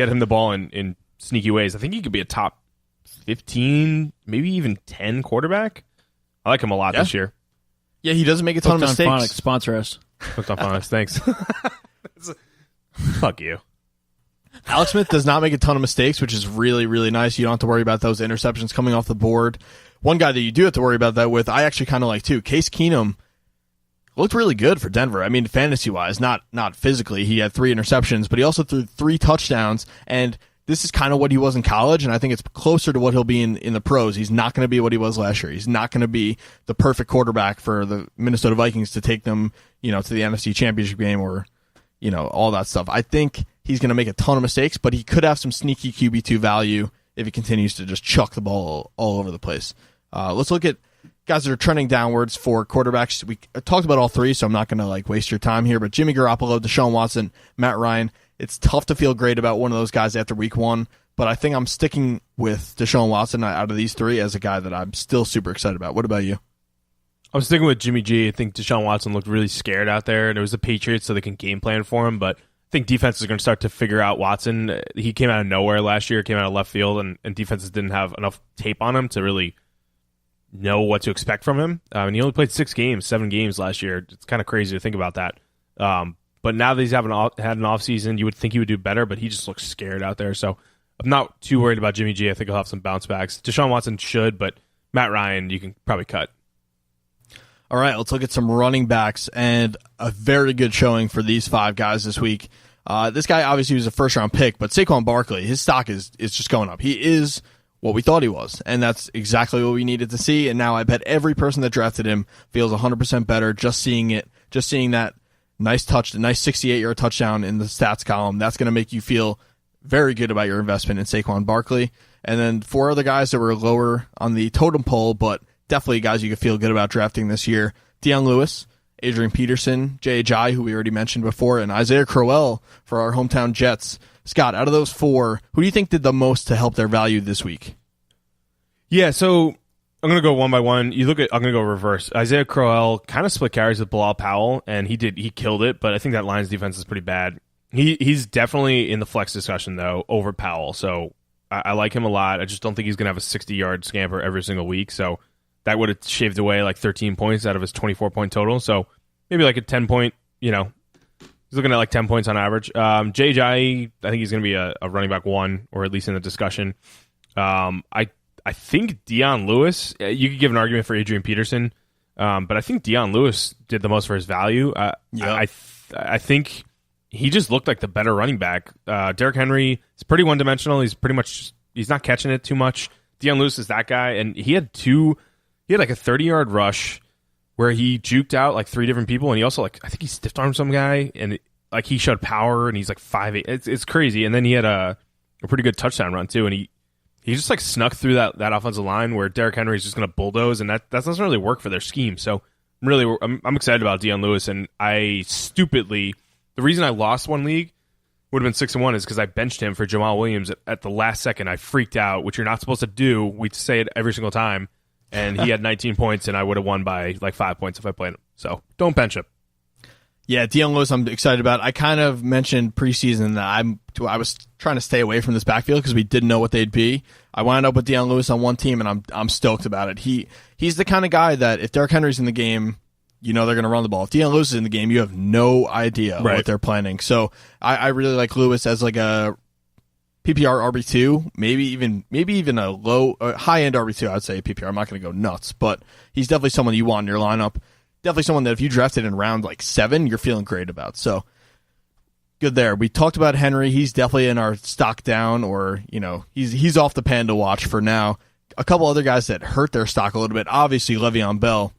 him the ball in sneaky ways. I think he could be a top 15, maybe even 10 quarterback. I like him a lot this year. Yeah, he doesn't make a ton of mistakes. Phonics, sponsor us. Hooked on Phonics, thanks. Fuck you. Alex Smith does not make a ton of mistakes, which is really, really nice. You don't have to worry about those interceptions coming off the board. One guy that you do have to worry about that with, I actually kind of like too. Case Keenum looked really good for Denver. I mean, fantasy-wise, not physically. He had 3 interceptions, but he also threw 3 touchdowns, and this is kind of what he was in college, and I think it's closer to what he'll be in the pros. He's not going to be what he was last year. He's not going to be the perfect quarterback for the Minnesota Vikings to take them, to the NFC Championship game or, all that stuff. I think he's going to make a ton of mistakes, but he could have some sneaky QB2 value if he continues to just chuck the ball all over the place. Let's look at guys that are trending downwards for quarterbacks. We talked about all three, so I'm not going to waste your time here. But Jimmy Garoppolo, Deshaun Watson, Matt Ryan. It's tough to feel great about one of those guys after week one, but I think I'm sticking with Deshaun Watson out of these three as a guy that I'm still super excited about. What about you? I was sticking with Jimmy G. I think Deshaun Watson looked really scared out there, and it was the Patriots, so they can game plan for him. But I think defenses are going to start to figure out Watson. He came out of nowhere last year, came out of left field, and defenses didn't have enough tape on him to really know what to expect from him. And he only played 7 games last year. It's kind of crazy to think about that. But now that he's had an offseason, you would think he would do better, but he just looks scared out there. So I'm not too worried about Jimmy G. I think he'll have some bounce backs. Deshaun Watson should, but Matt Ryan, you can probably cut. All right, let's look at some running backs and a very good showing for these 5 guys this week. This guy obviously was a first-round pick, but Saquon Barkley, his stock is just going up. He is what we thought he was, and that's exactly what we needed to see. And now I bet every person that drafted him feels 100% better just seeing that nice 68-yard touchdown in the stats column. That's going to make you feel very good about your investment in Saquon Barkley. And then 4 other guys that were lower on the totem pole, but definitely guys you could feel good about drafting this year. Deion Lewis, Adrian Peterson, J.J., who we already mentioned before, and Isaiah Crowell for our hometown Jets. Scott, out of those 4, who do you think did the most to help their value this week? Yeah, so I'm going to go one by one. I'm going to go reverse. Isaiah Crowell kind of split carries with Bilal Powell, and he killed it, but I think that Lions defense is pretty bad. He's definitely in the flex discussion, though, over Powell, so I like him a lot. I just don't think he's going to have a 60-yard scamper every single week, so that would have shaved away 13 points out of his 24-point total, so maybe a 10-point, he's looking at 10 points on average. JJ, I think he's going to be a running back 1, or at least in the discussion. I think Deion Lewis, you could give an argument for Adrian Peterson, but I think Deion Lewis did the most for his value. I think he just looked like the better running back. Derrick Henry is pretty one-dimensional. He's not catching it too much. Deion Lewis is that guy, and he had a 30-yard rush where he juked out 3 different people, and he also I think he stiff-armed some guy, and he showed power, and he's 5'8". It's crazy. And then he had a pretty good touchdown run too, and he just snuck through that offensive line where Derrick Henry is just going to bulldoze, and that doesn't really work for their scheme. So I'm excited about Deion Lewis, and the reason I lost one league would have been 6-1 is because I benched him for Jamal Williams at the last second. I freaked out, which you're not supposed to do. We say it every single time, and he had 19 points, and I would have won by 5 points if I played him. So don't bench him. Yeah, Deion Lewis I'm excited about. I kind of mentioned preseason that I was trying to stay away from this backfield because we didn't know what they'd be. I wound up with Deion Lewis on one team, and I'm stoked about it. He's the kind of guy that if Derrick Henry's in the game, they're going to run the ball. If Deion Lewis is in the game, you have no idea what they're planning. So I really like Lewis as a PPR RB2, maybe even a high-end RB2, I would say PPR. I'm not going to go nuts, but he's definitely someone you want in your lineup. Definitely someone that if you drafted in round 7, you're feeling great about. So good there. We talked about Henry. He's definitely in our stock down, or he's off the Panda watch for now. A couple other guys that hurt their stock a little bit. Obviously, Le'Veon Bell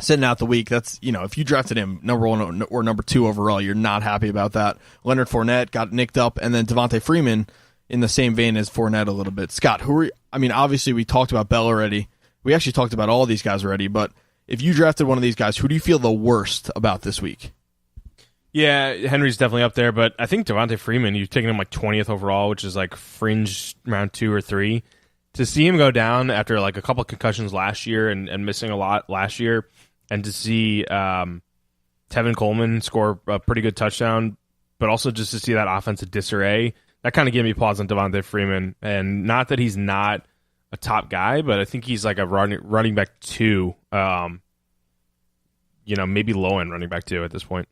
sitting out the week. That's if you drafted him number 1 or number 2 overall, you're not happy about that. Leonard Fournette got nicked up, and then Devontae Freeman in the same vein as Fournette a little bit. Scott, obviously we talked about Bell already. We actually talked about all these guys already, but if you drafted one of these guys, who do you feel the worst about this week? Yeah, Henry's definitely up there, but I think Devontae Freeman, you've taken him 20th overall, which is fringe round 2 or 3. To see him go down after a couple of concussions last year and missing a lot last year, and to see Tevin Coleman score a pretty good touchdown, but also just to see that offensive disarray, that kind of gave me pause on Devontae Freeman. And not that he's not a top guy, but I think he's a running back 2, maybe low end running back 2 at this point.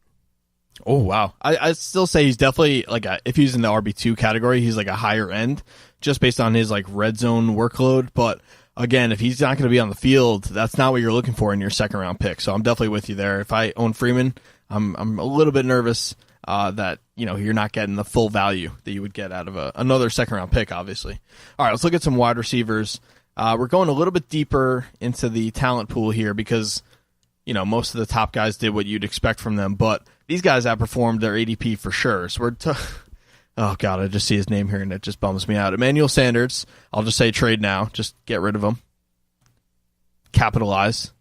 Oh wow, I still say he's definitely if he's in the RB2 category, he's a higher end just based on his red zone workload. But again, if he's not going to be on the field, that's not what you're looking for in your second round pick. So I'm definitely with you there. If I own Freeman, I'm a little bit nervous that you're not getting the full value that you would get out of another second round pick, obviously. All right, let's look at some wide receivers. We're going a little bit deeper into the talent pool here because most of the top guys did what you'd expect from them, but these guys outperformed their ADP for sure. So oh god, I just see his name here and it just bums me out. Emmanuel Sanders. I'll just say trade now. Just get rid of him. capitalize.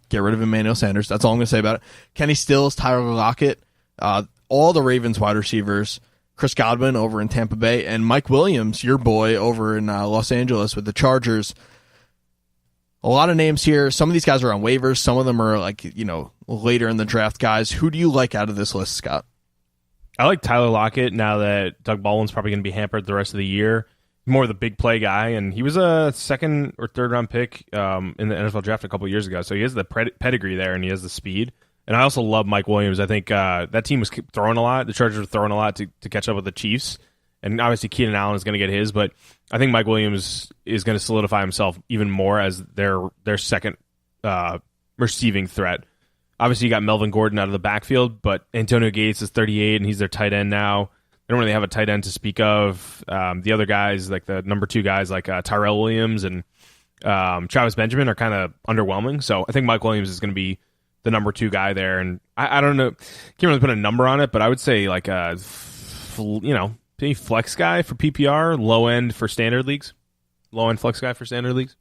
Get rid of Emmanuel Sanders. That's all I'm going to say about it. Kenny Stills, Tyler Lockett, all the Ravens wide receivers, Chris Godwin over in Tampa Bay, and Mike Williams, your boy, over in Los Angeles with the Chargers. A lot of names here. Some of these guys are on waivers. Some of them are later in the draft guys. Who do you like out of this list, Scott? I like Tyler Lockett now that Doug Baldwin's probably going to be hampered the rest of the year. More of the big play guy, and he was a second or third round pick in the NFL draft a couple of years ago. So he has the pedigree there, and he has the speed. And I also love Mike Williams. I think that team was throwing a lot. The Chargers were throwing a lot to catch up with the Chiefs. And obviously Keenan Allen is going to get his, but I think Mike Williams is going to solidify himself even more as their second receiving threat. Obviously, you got Melvin Gordon out of the backfield, but Antonio Gates is 38, and he's their tight end now. They don't really have a tight end to speak of. The other guys, like the number 2 guys, like Tyrell Williams and Travis Benjamin, are kind of underwhelming. So I think Mike Williams is going to be the number 2 guy there. And I don't know, can't really put a number on it, but I would say like a flex guy for PPR, low end for standard leagues, low end flex guy for standard leagues.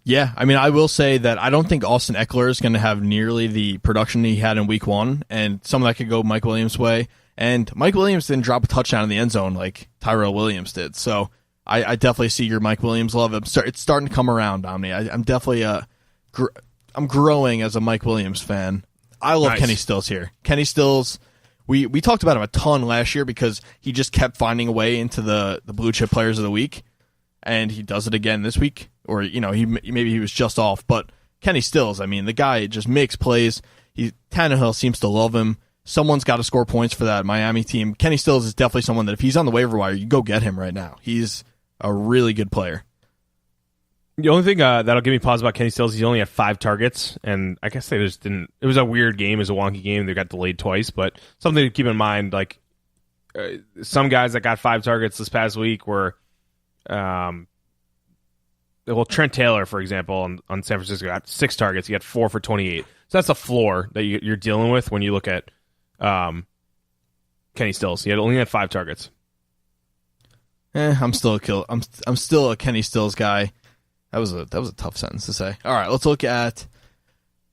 Yeah, I mean, I will say that I don't think Austin Eckler is going to have nearly the production he had in week 1, and some of that could go Mike Williams' way. And Mike Williams didn't drop a touchdown in the end zone like Tyrell Williams did. So I definitely see your Mike Williams love. It's starting to come around on me. I'm definitely I'm growing as a Mike Williams fan. I love Kenny Stills here. Kenny Stills, we talked about him a ton last year because he just kept finding a way into the blue chip players of the week, and he does it again this week. Or maybe he was just off, but Kenny Stills, I mean, the guy just makes plays. Tannehill seems to love him. Someone's got to score points for that Miami team. Kenny Stills is definitely someone that if he's on the waiver wire, you go get him right now. He's a really good player. The only thing that'll give me pause about Kenny Stills, he only had 5 targets, and I guess they just didn't. It was a weird game, it was a wonky game. They got delayed twice, but something to keep in mind, like some guys that got 5 targets this past week were, Trent Taylor, for example, on San Francisco got 6 targets. He got 4 for 28. So that's a floor that you're dealing with when you look at Kenny Stills. He only had 5 targets. I'm still a Kenny Stills guy. That was a tough sentence to say. All right, let's look at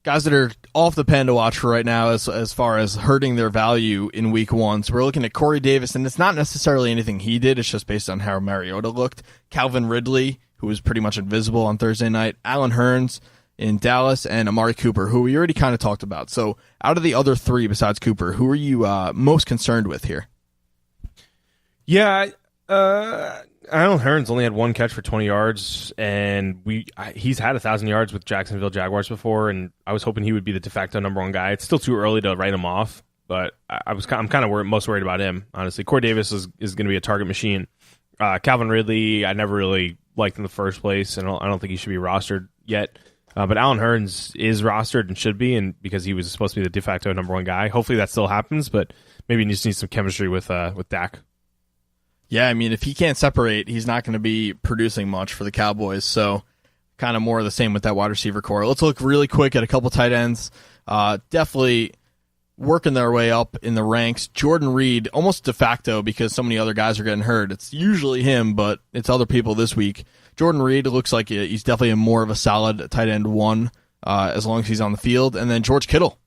guys that are off the Panda watch for right now as far as hurting their value in week 1. So we're looking at Corey Davis, and it's not necessarily anything he did. It's just based on how Mariota looked. Calvin Ridley, who was pretty much invisible on Thursday night. Allen Hurns in Dallas, and Amari Cooper, who we already kind of talked about. So out of the other 3 besides Cooper, who are you most concerned with here? Yeah, Allen Hurns only had 1 catch for 20 yards, and he's had 1,000 yards with Jacksonville Jaguars before, and I was hoping he would be the de facto number 1 guy. It's still too early to write him off, but I'm kind of most worried about him, honestly. Corey Davis is going to be a target machine. Calvin Ridley, I never really liked in the first place, and I don't think he should be rostered yet. But Allen Hurns is rostered and should be, and because he was supposed to be the de facto number 1 guy. Hopefully that still happens, but maybe he just needs some chemistry with Dak. Yeah, I mean, if he can't separate, he's not going to be producing much for the Cowboys. So kind of more of the same with that wide receiver core. Let's look really quick at a couple tight ends. Definitely working their way up in the ranks. Jordan Reed, almost de facto because so many other guys are getting hurt. It's usually him, but it's other people this week. Jordan Reed looks like he's definitely more of a solid tight end 1 as long as he's on the field. And then George Kittle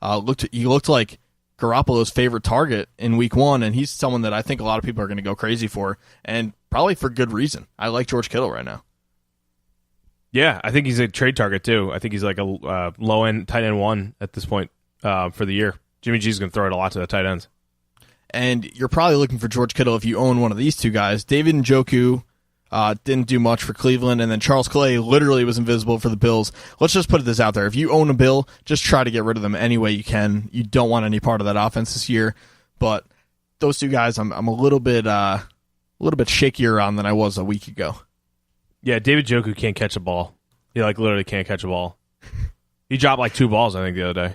looked like Garoppolo's favorite target in week 1, and he's someone that I think a lot of people are going to go crazy for, and probably for good reason. I like George Kittle right now. Yeah, I think he's a trade target too. I think he's like a low-end tight end 1 at this point for the year. Jimmy G's going to throw it a lot to the tight ends. And you're probably looking for George Kittle if you own one of these 2 guys. David Njoku didn't do much for Cleveland, and then Charles Clay literally was invisible for the Bills. Let's just put this out there. If you own a Bill, just try to get rid of them any way you can. You don't want any part of that offense this year. But those 2 guys, I'm a little bit shakier on than I was a week ago. Yeah, David Njoku can't catch a ball. He literally can't catch a ball. He dropped 2 balls, I think, the other day.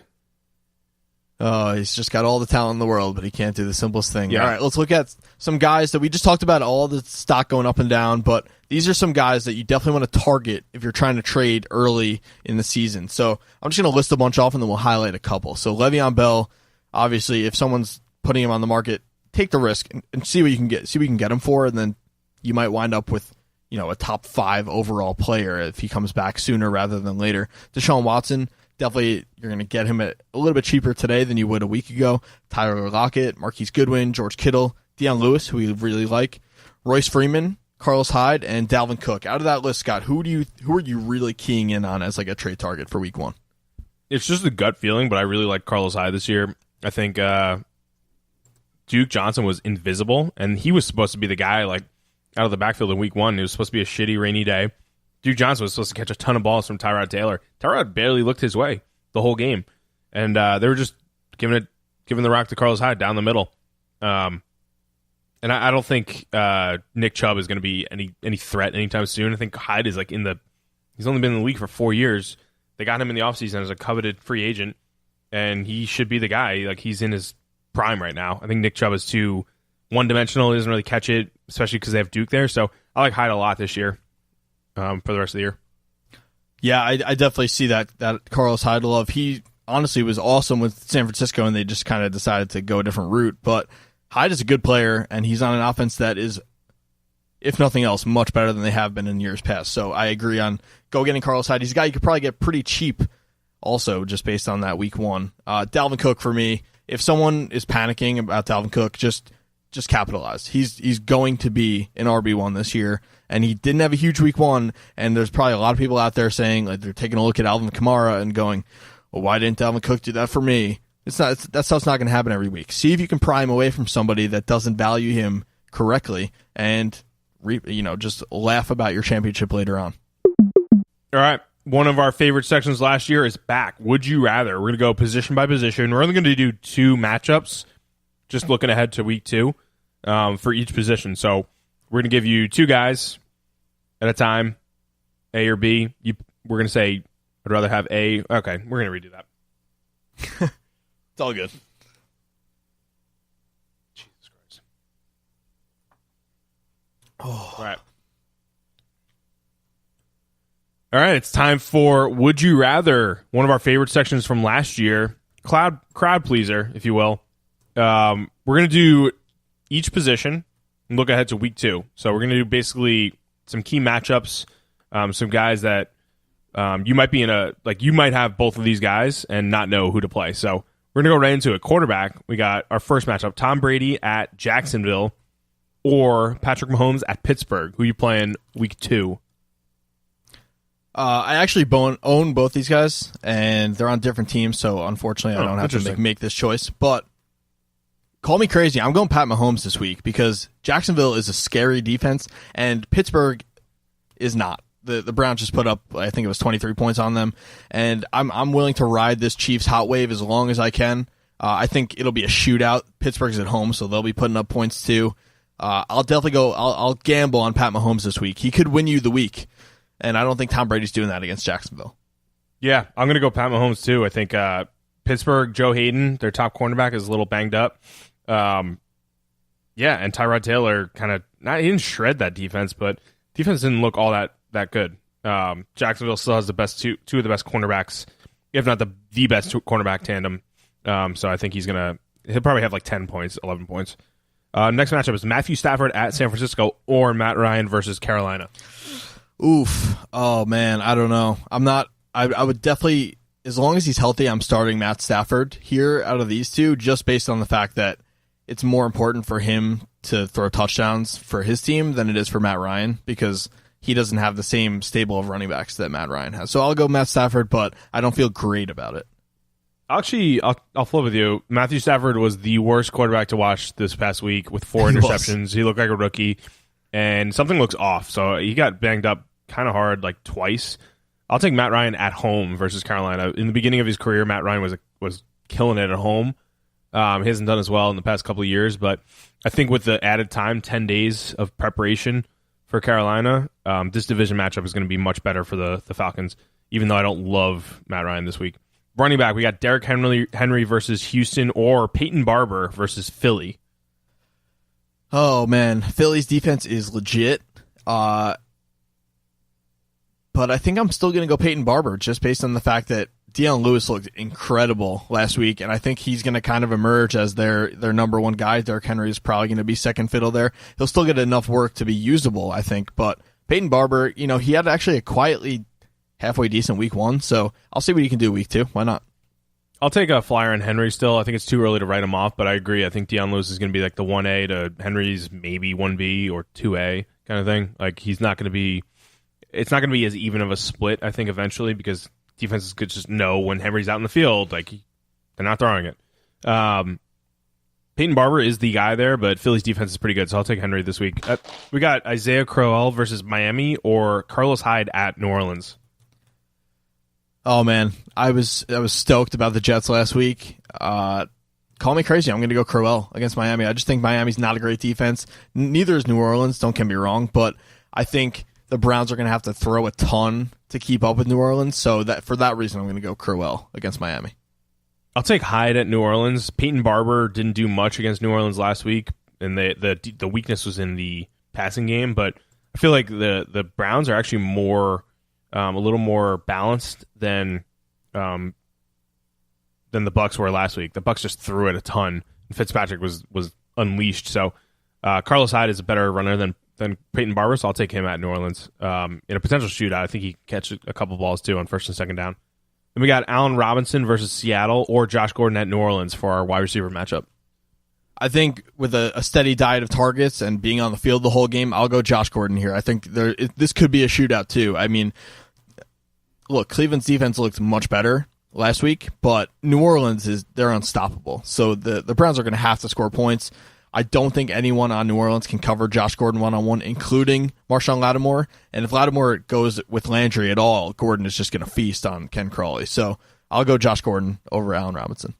Oh, he's just got all the talent in the world, but he can't do the simplest thing. Yeah. All right, let's look at some guys that we just talked about, all the stock going up and down, but these are some guys that you definitely want to target if you're trying to trade early in the season. So I'm just going to list a bunch off, and then we'll highlight a couple. So Le'Veon Bell, obviously, if someone's putting him on the market, take the risk and see what you can get. See what you can get him for, and then you might wind up with a top 5 overall player if he comes back sooner rather than later. Deshaun Watson, definitely you're going to get him at a little bit cheaper today than you would a week ago. Tyler Lockett, Marquise Goodwin, George Kittle, Deion Lewis, who we really like, Royce Freeman, Carlos Hyde, and Dalvin Cook. Out of that list, Scott, who are you really keying in on as like a trade target for week 1? It's just a gut feeling, but I really like Carlos Hyde this year. I think Duke Johnson was invisible, and he was supposed to be the guy like out of the backfield in week 1. It was supposed to be a shitty, rainy day. Duke Johnson was supposed to catch a ton of balls from Tyrod Taylor. Tyrod barely looked his way the whole game, and they were just giving the rock to Carlos Hyde down the middle. And I don't think Nick Chubb is going to be any threat anytime soon. I think Hyde is like he's only been in the league for 4 years. They got him in the offseason as a coveted free agent, and he should be the guy. Like, he's in his prime right now. I think Nick Chubb is too one-dimensional. He doesn't really catch it, especially because they have Duke there. So I like Hyde a lot this year for the rest of the year. Yeah, I definitely see that Carlos Hyde love. He honestly was awesome with San Francisco, and they just kind of decided to go a different route. But Hyde is a good player, and he's on an offense that is, if nothing else, much better than they have been in years past. So I agree on go getting Carlos Hyde. He's a guy you could probably get pretty cheap also, just based on that week 1. Dalvin Cook for me. If someone is panicking about Dalvin Cook, just capitalize. He's going to be an RB1 this year, and he didn't have a huge week 1, and there's probably a lot of people out there saying, like, they're taking a look at Alvin Kamara and going, well, why didn't Dalvin Cook do that for me? That stuff's not going to happen every week. See if you can pry him away from somebody that doesn't value him correctly, and just laugh about your championship later on. All right. One of our favorite sections last year is back. Would you rather? We're going to go position by position. We're only going to do 2 matchups, just looking ahead to week 2 for each position. So we're going to give you 2 guys at a time, A or B. We're going to say, I'd rather have A. Okay, we're going to redo that. It's all good. Jesus Christ. Oh. All right, it's time for Would You Rather, one of our favorite sections from last year. Crowd pleaser, if you will. We're going to do each position and look ahead to week 2. So we're going to do basically some key matchups, some guys that you might be you might have both of these guys and not know who to play. So we're going to go right into it. Quarterback, we got our first matchup, Tom Brady at Jacksonville or Patrick Mahomes at Pittsburgh. Who you playing week 2? I actually own both these guys, and they're on different teams, so unfortunately I don't have to make this choice. But call me crazy. I'm going Pat Mahomes this week because Jacksonville is a scary defense, and Pittsburgh is not. The Browns just put up, I think it was 23 points on them, and I'm willing to ride this Chiefs hot wave as long as I can. I think it'll be a shootout. Pittsburgh's at home, so they'll be putting up points too. I'll definitely I'll gamble on Pat Mahomes this week. He could win you the week. And I don't think Tom Brady's doing that against Jacksonville. Yeah, I'm going to go Pat Mahomes, too. I think Pittsburgh, Joe Hayden, their top cornerback, is a little banged up. And Tyrod Taylor he didn't shred that defense, but defense didn't look all that good. Jacksonville still has the best two of the best cornerbacks, if not the best cornerback tandem. So I think he'll probably have like 10 points, 11 points. Next matchup is Matthew Stafford at San Francisco or Matt Ryan versus Carolina. Oof. Oh, man. I don't know. I would definitely, as long as he's healthy, I'm starting Matt Stafford here out of these two, just based on the fact that it's more important for him to throw touchdowns for his team than it is for Matt Ryan, because he doesn't have the same stable of running backs that Matt Ryan has. So I'll go Matt Stafford, but I don't feel great about it. Actually, I'll flip with you. Matthew Stafford was the worst quarterback to watch this past week with 4 interceptions. He looked like a rookie, and something looks off. So he got banged up kind of hard, like twice. I'll take Matt Ryan at home versus Carolina. In the beginning of his career, Matt Ryan was killing it at home. He hasn't done as well in the past couple of years, but I think with the added time, 10 days of preparation for Carolina, this division matchup is going to be much better for the Falcons, even though I don't love Matt Ryan this week. Running back, we got Derrick Henry versus Houston or Peyton Barber versus Philly. Oh, man. Philly's defense is legit. But I think I'm still going to go Peyton Barber just based on the fact that Deion Lewis looked incredible last week, and I think he's going to kind of emerge as their number one guy. Derrick Henry is probably going to be second fiddle there. He'll still get enough work to be usable, I think, but Peyton Barber, he had actually a quietly halfway decent week 1, so I'll see what he can do week 2. Why not? I'll take a flyer on Henry still. I think it's too early to write him off, but I agree. I think Deion Lewis is going to be like the 1A to Henry's maybe 1B or 2A kind of thing. Like he's not going to be. It's not going to be as even of a split. I think eventually because defenses could just know when Henry's out in the field, like they're not throwing it. Peyton Barber is the guy there, but Philly's defense is pretty good, so I'll take Henry this week. We got Isaiah Crowell versus Miami or Carlos Hyde at New Orleans. Oh man, I was stoked about the Jets last week. Call me crazy. I'm going to go Crowell against Miami. I just think Miami's not a great defense. Neither is New Orleans. Don't get me wrong, but I think the Browns are going to have to throw a ton to keep up with New Orleans. So that for that reason, I'm going to go Crowell against Miami. I'll take Hyde at New Orleans. Peyton Barber didn't do much against New Orleans last week, and the weakness was in the passing game. But I feel like the Browns are actually more. A little more balanced than the Bucs were last week. The Bucs just threw it a ton, and Fitzpatrick was unleashed. So Carlos Hyde is a better runner than Peyton Barber, so I'll take him at New Orleans. In a potential shootout, I think he can catch a couple balls too on first and second down. Then we got Allen Robinson versus Seattle or Josh Gordon at New Orleans for our wide receiver matchup. I think with a steady diet of targets and being on the field the whole game, I'll go Josh Gordon here. I think this could be a shootout too. I mean, look, Cleveland's defense looked much better last week, but New Orleans they're unstoppable. So the Browns are going to have to score points. I don't think anyone on New Orleans can cover Josh Gordon one-on-one, including Marshawn Lattimore. And if Lattimore goes with Landry at all, Gordon is just going to feast on Ken Crawley. So I'll go Josh Gordon over Allen Robinson.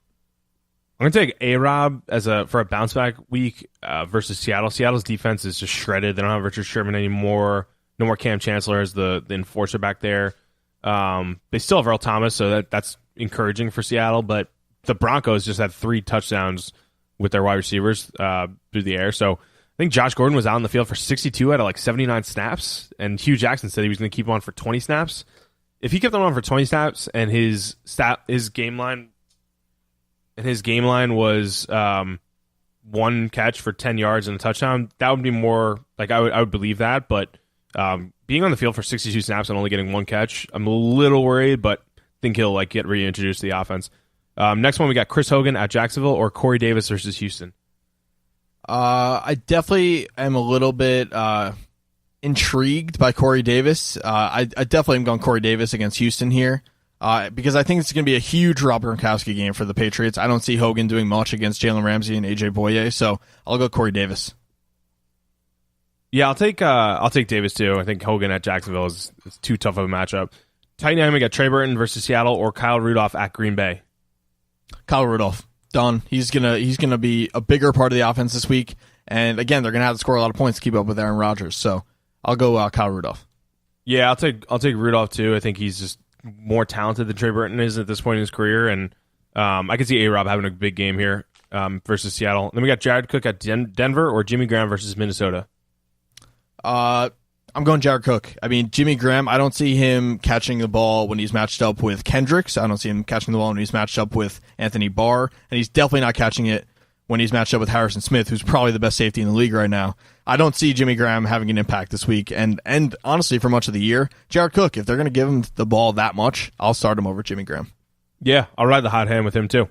I'm going to take A-Rob for a bounce-back week versus Seattle. Seattle's defense is just shredded. They don't have Richard Sherman anymore. No more Cam Chancellor as the enforcer back there. They still have Earl Thomas, so that's encouraging for Seattle. But the Broncos just had 3 touchdowns with their wide receivers through the air. So I think Josh Gordon was out on the field for 62 out of like 79 snaps, and Hugh Jackson said he was going to keep him on for 20 snaps. If he kept him on for 20 snaps and his game line was 1 catch for 10 yards and a touchdown, that would be more like I would believe that. But being on the field for 62 snaps and only getting 1 catch, I'm a little worried, but think he'll get reintroduced to the offense. Next one, we got Chris Hogan at Jacksonville or Corey Davis versus Houston. I definitely am a little bit intrigued by Corey Davis. I definitely am going Corey Davis against Houston here. Because I think it's going to be a huge Rob Gronkowski game for the Patriots. I don't see Hogan doing much against Jalen Ramsey and AJ Boye, so I'll go Corey Davis. Yeah, I'll take Davis too. I think Hogan at Jacksonville is too tough of a matchup. Tight end, we got Trey Burton versus Seattle or Kyle Rudolph at Green Bay. Kyle Rudolph, done. He's gonna be a bigger part of the offense this week, and again, they're gonna have to score a lot of points to keep up with Aaron Rodgers. So I'll go Kyle Rudolph. Yeah, I'll take Rudolph too. I think he's just more talented than Trey Burton is at this point in his career, and I can see A-Rob having a big game here versus Seattle. Then we got Jared Cook at Denver or Jimmy Graham versus Minnesota. I'm going Jared Cook. I mean, Jimmy Graham, I don't see him catching the ball when he's matched up with Kendricks. I don't see him catching the ball when he's matched up with Anthony Barr, and he's definitely not catching it when he's matched up with Harrison Smith, who's probably the best safety in the league right now. I don't see Jimmy Graham having an impact this week, and honestly, for much of the year, Jared Cook, if they're going to give him the ball that much, I'll start him over Jimmy Graham. Yeah, I'll ride the hot hand with him too.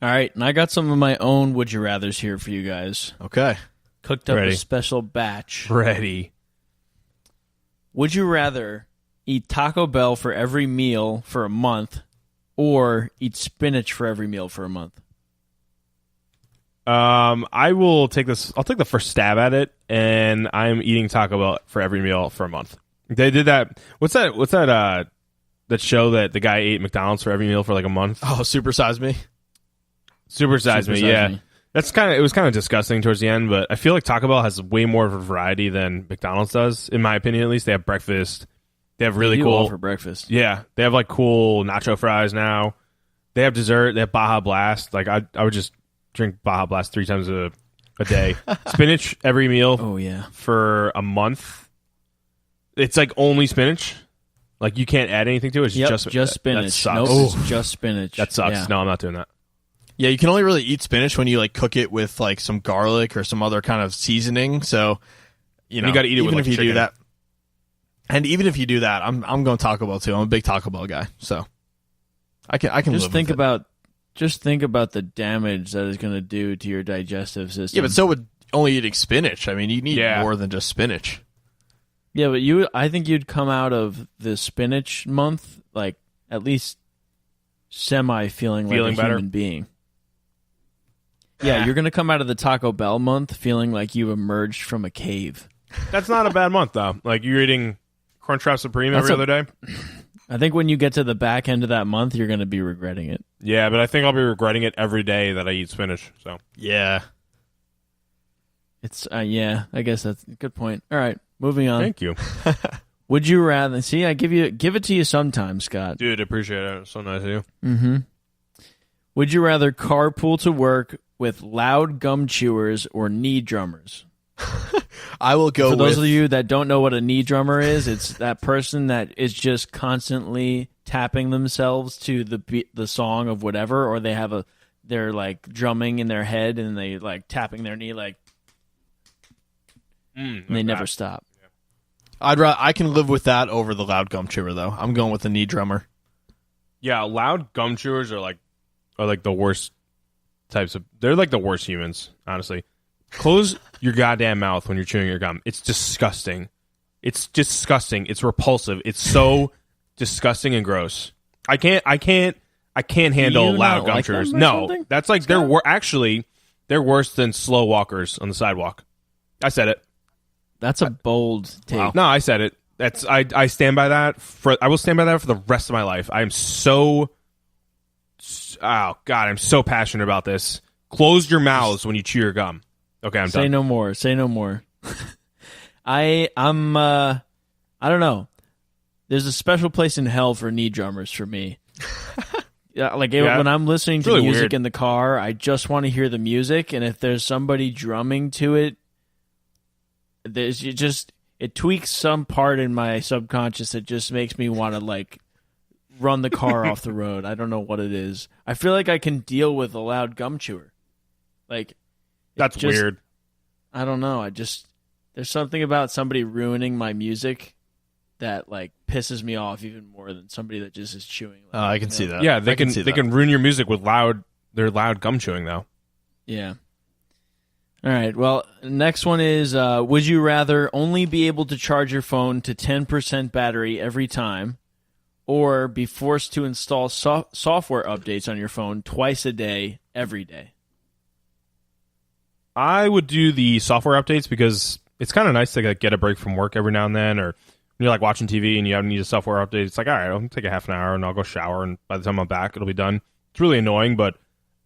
All right, and I got some of my own would you rathers here for you guys. Okay. Cooked up Ready. a special batch. Ready. Would you rather eat Taco Bell for every meal for a month or eat spinach for every meal for a month? I will take this. I'll take the first stab at it, and I'm eating Taco Bell for every meal for a month. They did that. What's that? That show that the guy ate McDonald's for every meal for like a month. Oh, Super Size Me. Super Size Me. Yeah. Me. It was kind of disgusting towards the end, but I feel like Taco Bell has way more of a variety than McDonald's does, in my opinion at least. They have breakfast. They have really cool for breakfast. Yeah, they have like cool nacho fries now. They have dessert. They have Baja Blast. Like I would just drink Baja Blast 3 times a day. Spinach every meal. Oh yeah, for a month. It's like only spinach. Like you can't add anything to it. It's just spinach. That sucks. Nope, it's just spinach. That sucks. Yeah. No, I'm not doing that. Yeah, you can only really eat spinach when you like cook it with like some garlic or some other kind of seasoning. So, you know, you got to eat it with even like if you chicken. do that. And even if you do that, I'm going Taco Bell too. I'm a big Taco Bell guy, so I can Just live think with it. about the damage that is going to do to your digestive system. Yeah, but so would only eating spinach. I mean, you need Yeah. more than just spinach. Yeah, but I think you'd come out of the spinach month like at least semi feeling like a better? human being. Yeah, you're going to come out of the Taco Bell month feeling like you emerged from a cave. That's not a bad month though. Like you're eating Crunchwrap Supreme every other day. I think when you get to the back end of that month, you're going to be regretting it. Yeah, but I think I'll be regretting it every day that I eat spinach. So Yeah. It's yeah, I guess that's a good point. All right, moving on. thank you, Would you rather see? I give it to you sometimes, Scott. dude. Appreciate it. It's so nice of you. Mm-hmm. Would you rather carpool to work with loud gum chewers or knee drummers? I will go For those with of you that don't know what a knee drummer is, it's that person that is just constantly tapping themselves to the song of whatever, or they're like drumming in their head and they like tapping their knee like and they never stop. I can live with that over the loud gum chewer though. I'm going with the knee drummer. Yeah, loud gum chewers are like the worst types of. They're like the worst humans, honestly. Close your goddamn mouth when you're chewing your gum. It's disgusting. It's disgusting. It's repulsive. It's so disgusting and gross. I can't handle you loud not gum like chewers. them or No, something? that's like they're worse than slow walkers on the sidewalk. I said it. That's a bold take. No, I said it. That's I stand by that. I will stand by that for the rest of my life. I am so. Oh God, I'm so passionate about this. Close your mouths when you chew your gum. Okay, I'm Say done. no more. Say no more. I don't know. There's a special place in hell for knee drummers for me. Yeah, when I'm listening to really music weird. in the car, I just want to hear the music, and if there's somebody drumming to it, it tweaks some part in my subconscious that just makes me want to like run the car off the road. I don't know what it is. I feel like I can deal with a loud gum chewer. Like That's weird. I don't know. There's something about somebody ruining my music that like pisses me off even more than somebody that just is chewing. I can see that. Yeah, they I can see they that. can ruin your music with their loud gum chewing though. Yeah. All right. Well, next one is: would you rather only be able to charge your phone to 10% battery every time, or be forced to install software updates on your phone twice a day, every day? I would do the software updates because it's kind of nice to like, get a break from work every now and then, or when you're like watching TV and you need a software update. It's like, all right, I'll take a half an hour and I'll go shower, and by the time I'm back, it'll be done. It's really annoying, but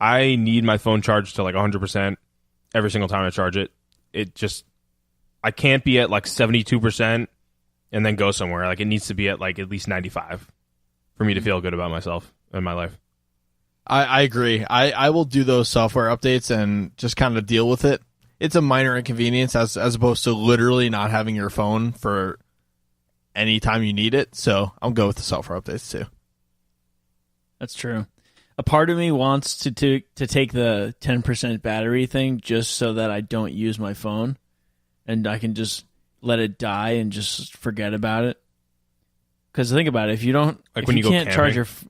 I need my phone charged to like 100% every single time I charge it. I can't be at like 72% and then go somewhere. Like it needs to be at like at least 95 for me to feel good about myself and my life. I agree. I will do those software updates and just kind of deal with it. It's a minor inconvenience as opposed to literally not having your phone for any time you need it. So I'll go with the software updates too. That's true. A part of me wants to take the 10% battery thing just so that I don't use my phone and I can just let it die and just forget about it. Because think about it, if you don't, Like if when you you go can't charge camping?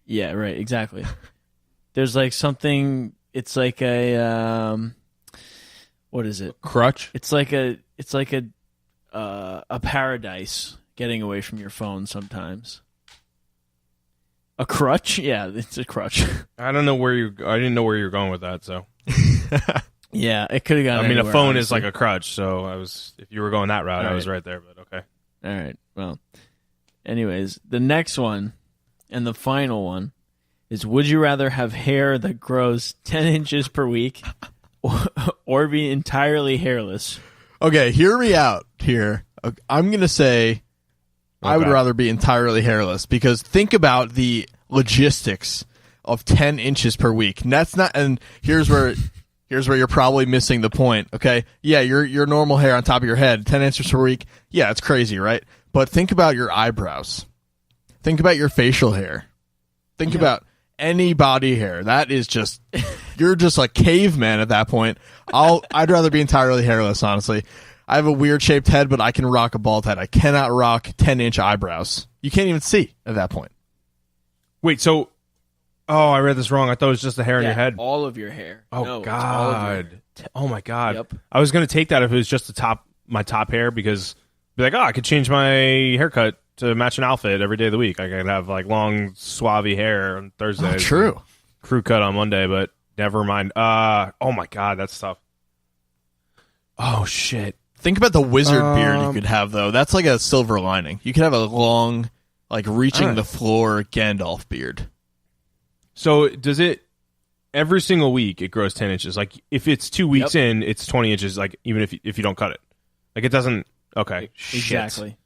your, yeah, right, exactly. There's like something. It's like a what is it? Crutch? It's like a paradise getting away from your phone sometimes. A crutch? Yeah, it's a crutch. I didn't know where you were going with that, so. Yeah, it could have gone. I mean, a anywhere, phone is honestly. like a crutch, so if you were going that route, All I was right. right there, but okay. All right. Well, anyways, the next one and the final one is: would you rather have hair that grows 10 inches per week, or be entirely hairless? Okay, hear me out here. I'm going to say I would Okay. rather be entirely hairless because think about the logistics of 10 inches per week. And that's not, and here's where you're probably missing the point. Okay. Yeah. Your normal hair on top of your head, 10 inches per week. Yeah. It's crazy, right? But think about your eyebrows. Think about your facial hair. Think about any body hair. That is just, you're just like caveman at that point. I'd rather be entirely hairless, honestly. I have a weird shaped head, but I can rock a bald head. I cannot rock 10-inch eyebrows. You can't even see at that point. Wait, so... Oh, I read this wrong. I thought it was just the hair on your head. all of your hair. Oh, No, it's all of your hair. God. Oh, my God. Yep. I was going to take that if it was just my top hair because be like, I could change my haircut to match an outfit every day of the week. I could have like long, suave hair on Thursday. Oh, true. Crew cut on Monday, but never mind. Oh, my God. That's tough. Oh, shit. Think about the wizard beard you could have, though. That's like a silver lining. You could have a long, like reaching the floor Gandalf beard. So does it every single week it grows 10 inches? Like if it's 2 weeks in, it's 20 inches. Like even if you don't cut it, like it doesn't. Okay, Exactly.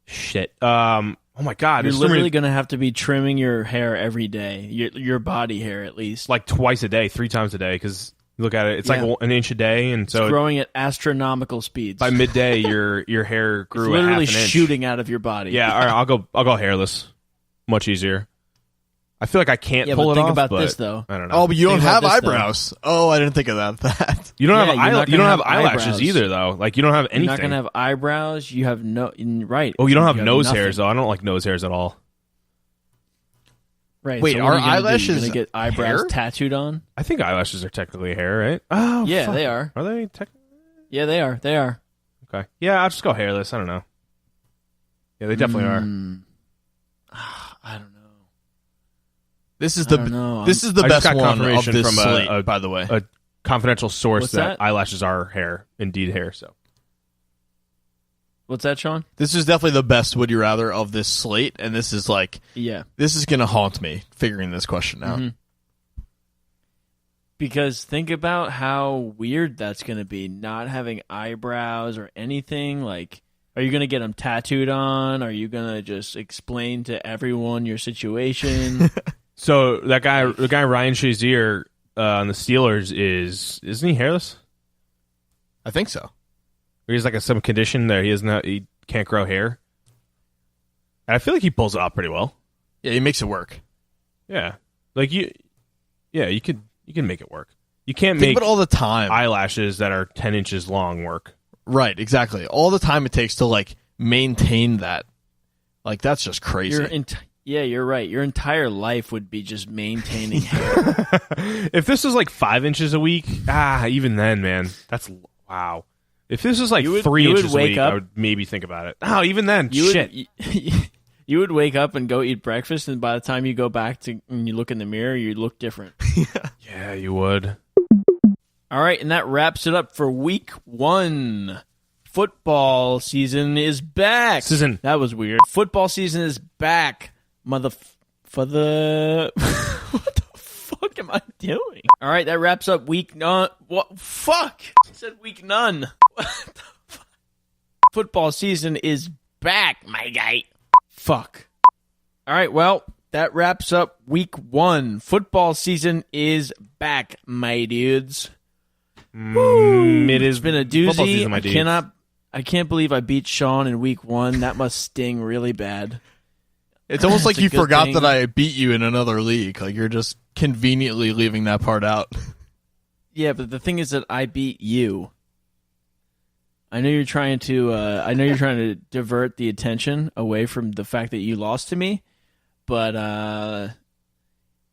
Shit. Oh my God. You're there's so literally many- going to have to be trimming your hair every day. Your body hair, at least. like twice a day, 3 times a day. Because you look at it, it's like an inch a day, and so it's growing at astronomical speeds. by midday, your hair grew it's literally a half an inch. shooting out of your body. Yeah. All right. I'll go hairless. Much easier. I feel like I can't Yeah, pull but it think off. about but this, though. I don't know. Oh, but you don't Think have about this, though. eyebrows. Oh, I didn't think of that. You don't Yeah, have you're not you don't gonna have have eyelashes eyebrows. either, though. Like you don't have anything. You're not going to have eyebrows. You have right. Oh, you don't have nose nothing. hairs though. I don't like nose hairs at all. Right. Wait, so what are you gonna do? eyelashes You're going to get eyebrows hair? tattooed on? I think eyelashes are technically hair, right? Oh, Yeah, fuck. they are. Are they technically? Yeah, they are. They are. Okay. Yeah, I'll just go hairless. I don't know. Yeah, they definitely are. I don't know. This is I don't know. this is the I just best got one of confirmation this from slate, by the way. A confidential source What's that that? eyelashes are hair, indeed hair. So What's that, Sean? This is definitely the best would you rather of this slate, and this is like Yeah. this is gonna haunt me figuring this question out. Mhm. Because think about how weird that's going to be, not having eyebrows or anything. Like, are you going to get them tattooed on? Are you going to just explain to everyone your situation? the guy Ryan Shazier on the Steelers isn't he hairless? I think so. Or he's like some condition that he can't grow hair. And I feel like he pulls it off pretty well. Yeah, he makes it work. Yeah, like you can make it work. You can't Think make about all the time. eyelashes that are 10 inches long work. Right, exactly. All the time it takes to like maintain that. Like that's just crazy. You're right. Your entire life would be just maintaining hair. If this was like 5 inches a week, even then, man, that's wow. If this was like You would- 3 you would inches a wake week, up- I would maybe think about it. Oh, even then, You shit. would, you would wake up and go eat breakfast, and by the time you go back to and you look in the mirror, you look different. Yeah, you would. All right, and that wraps it up for week 1. Football season is back. That was weird. Football season is back. What the fuck am I doing? All right, that wraps up week none. What? Fuck. I said week none. What the fuck? Football season is back, my guy. Fuck. All right, well, that wraps up week 1. Football season is back, my dudes. It has It's been a football doozy. season, my dudes. I can't believe I beat Sean in week 1. That must sting really bad. It's almost like It's a you good forgot thing. that I beat you in another league. Like you're just conveniently leaving that part out. Yeah, but the thing is that I beat you. I know you're trying to divert the attention away from the fact that you lost to me, but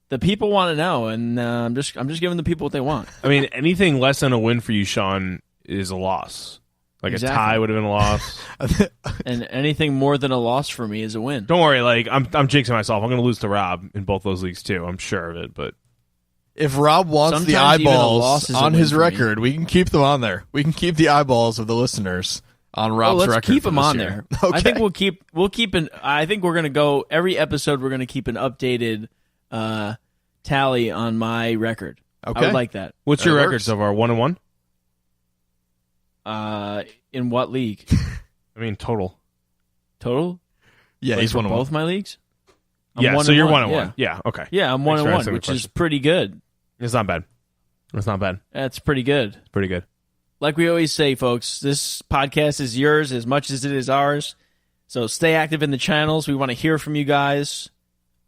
the people want to know, and I'm just giving the people what they want. I mean, anything less than a win for you, Sean, is a loss. Like Exactly. a tie would have been a loss. And anything more than a loss for me is a win. Don't worry, like I'm jinxing myself. I'm going to lose to Rob in both those leagues too. I'm sure of it, but If Rob wants the Sometimes even a eyeballs loss is a on win his for me. record, we can keep them on there. We can keep the eyeballs of the listeners on Rob's let's record. keep for them this on year. there. Okay. I think we'll keep an. I think we're gonna go every episode. We're gonna keep an updated tally on my record. Okay. I would like that. what's That your works. record so far? 1-1? In what league? I mean, total. Total? Yeah, Like he's for 1-1. both my leagues. I'm Yeah, one so and you're one, 1-1. Yeah, okay. Yeah, I'm Thanks for 1-1, answering the which is question. pretty good. It's not bad. It's not bad. That's pretty good. It's pretty good. Like we always say, folks, this podcast is yours as much as it is ours. So stay active in the channels. We want to hear from you guys.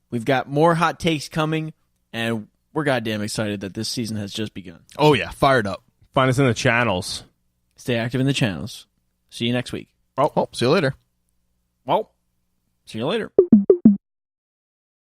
We've got more hot takes coming, and we're goddamn excited that this season has just begun. Oh yeah, fired up. Find us in the channels. Stay active in the channels. See you next week. Well, see you later. Well, see you later.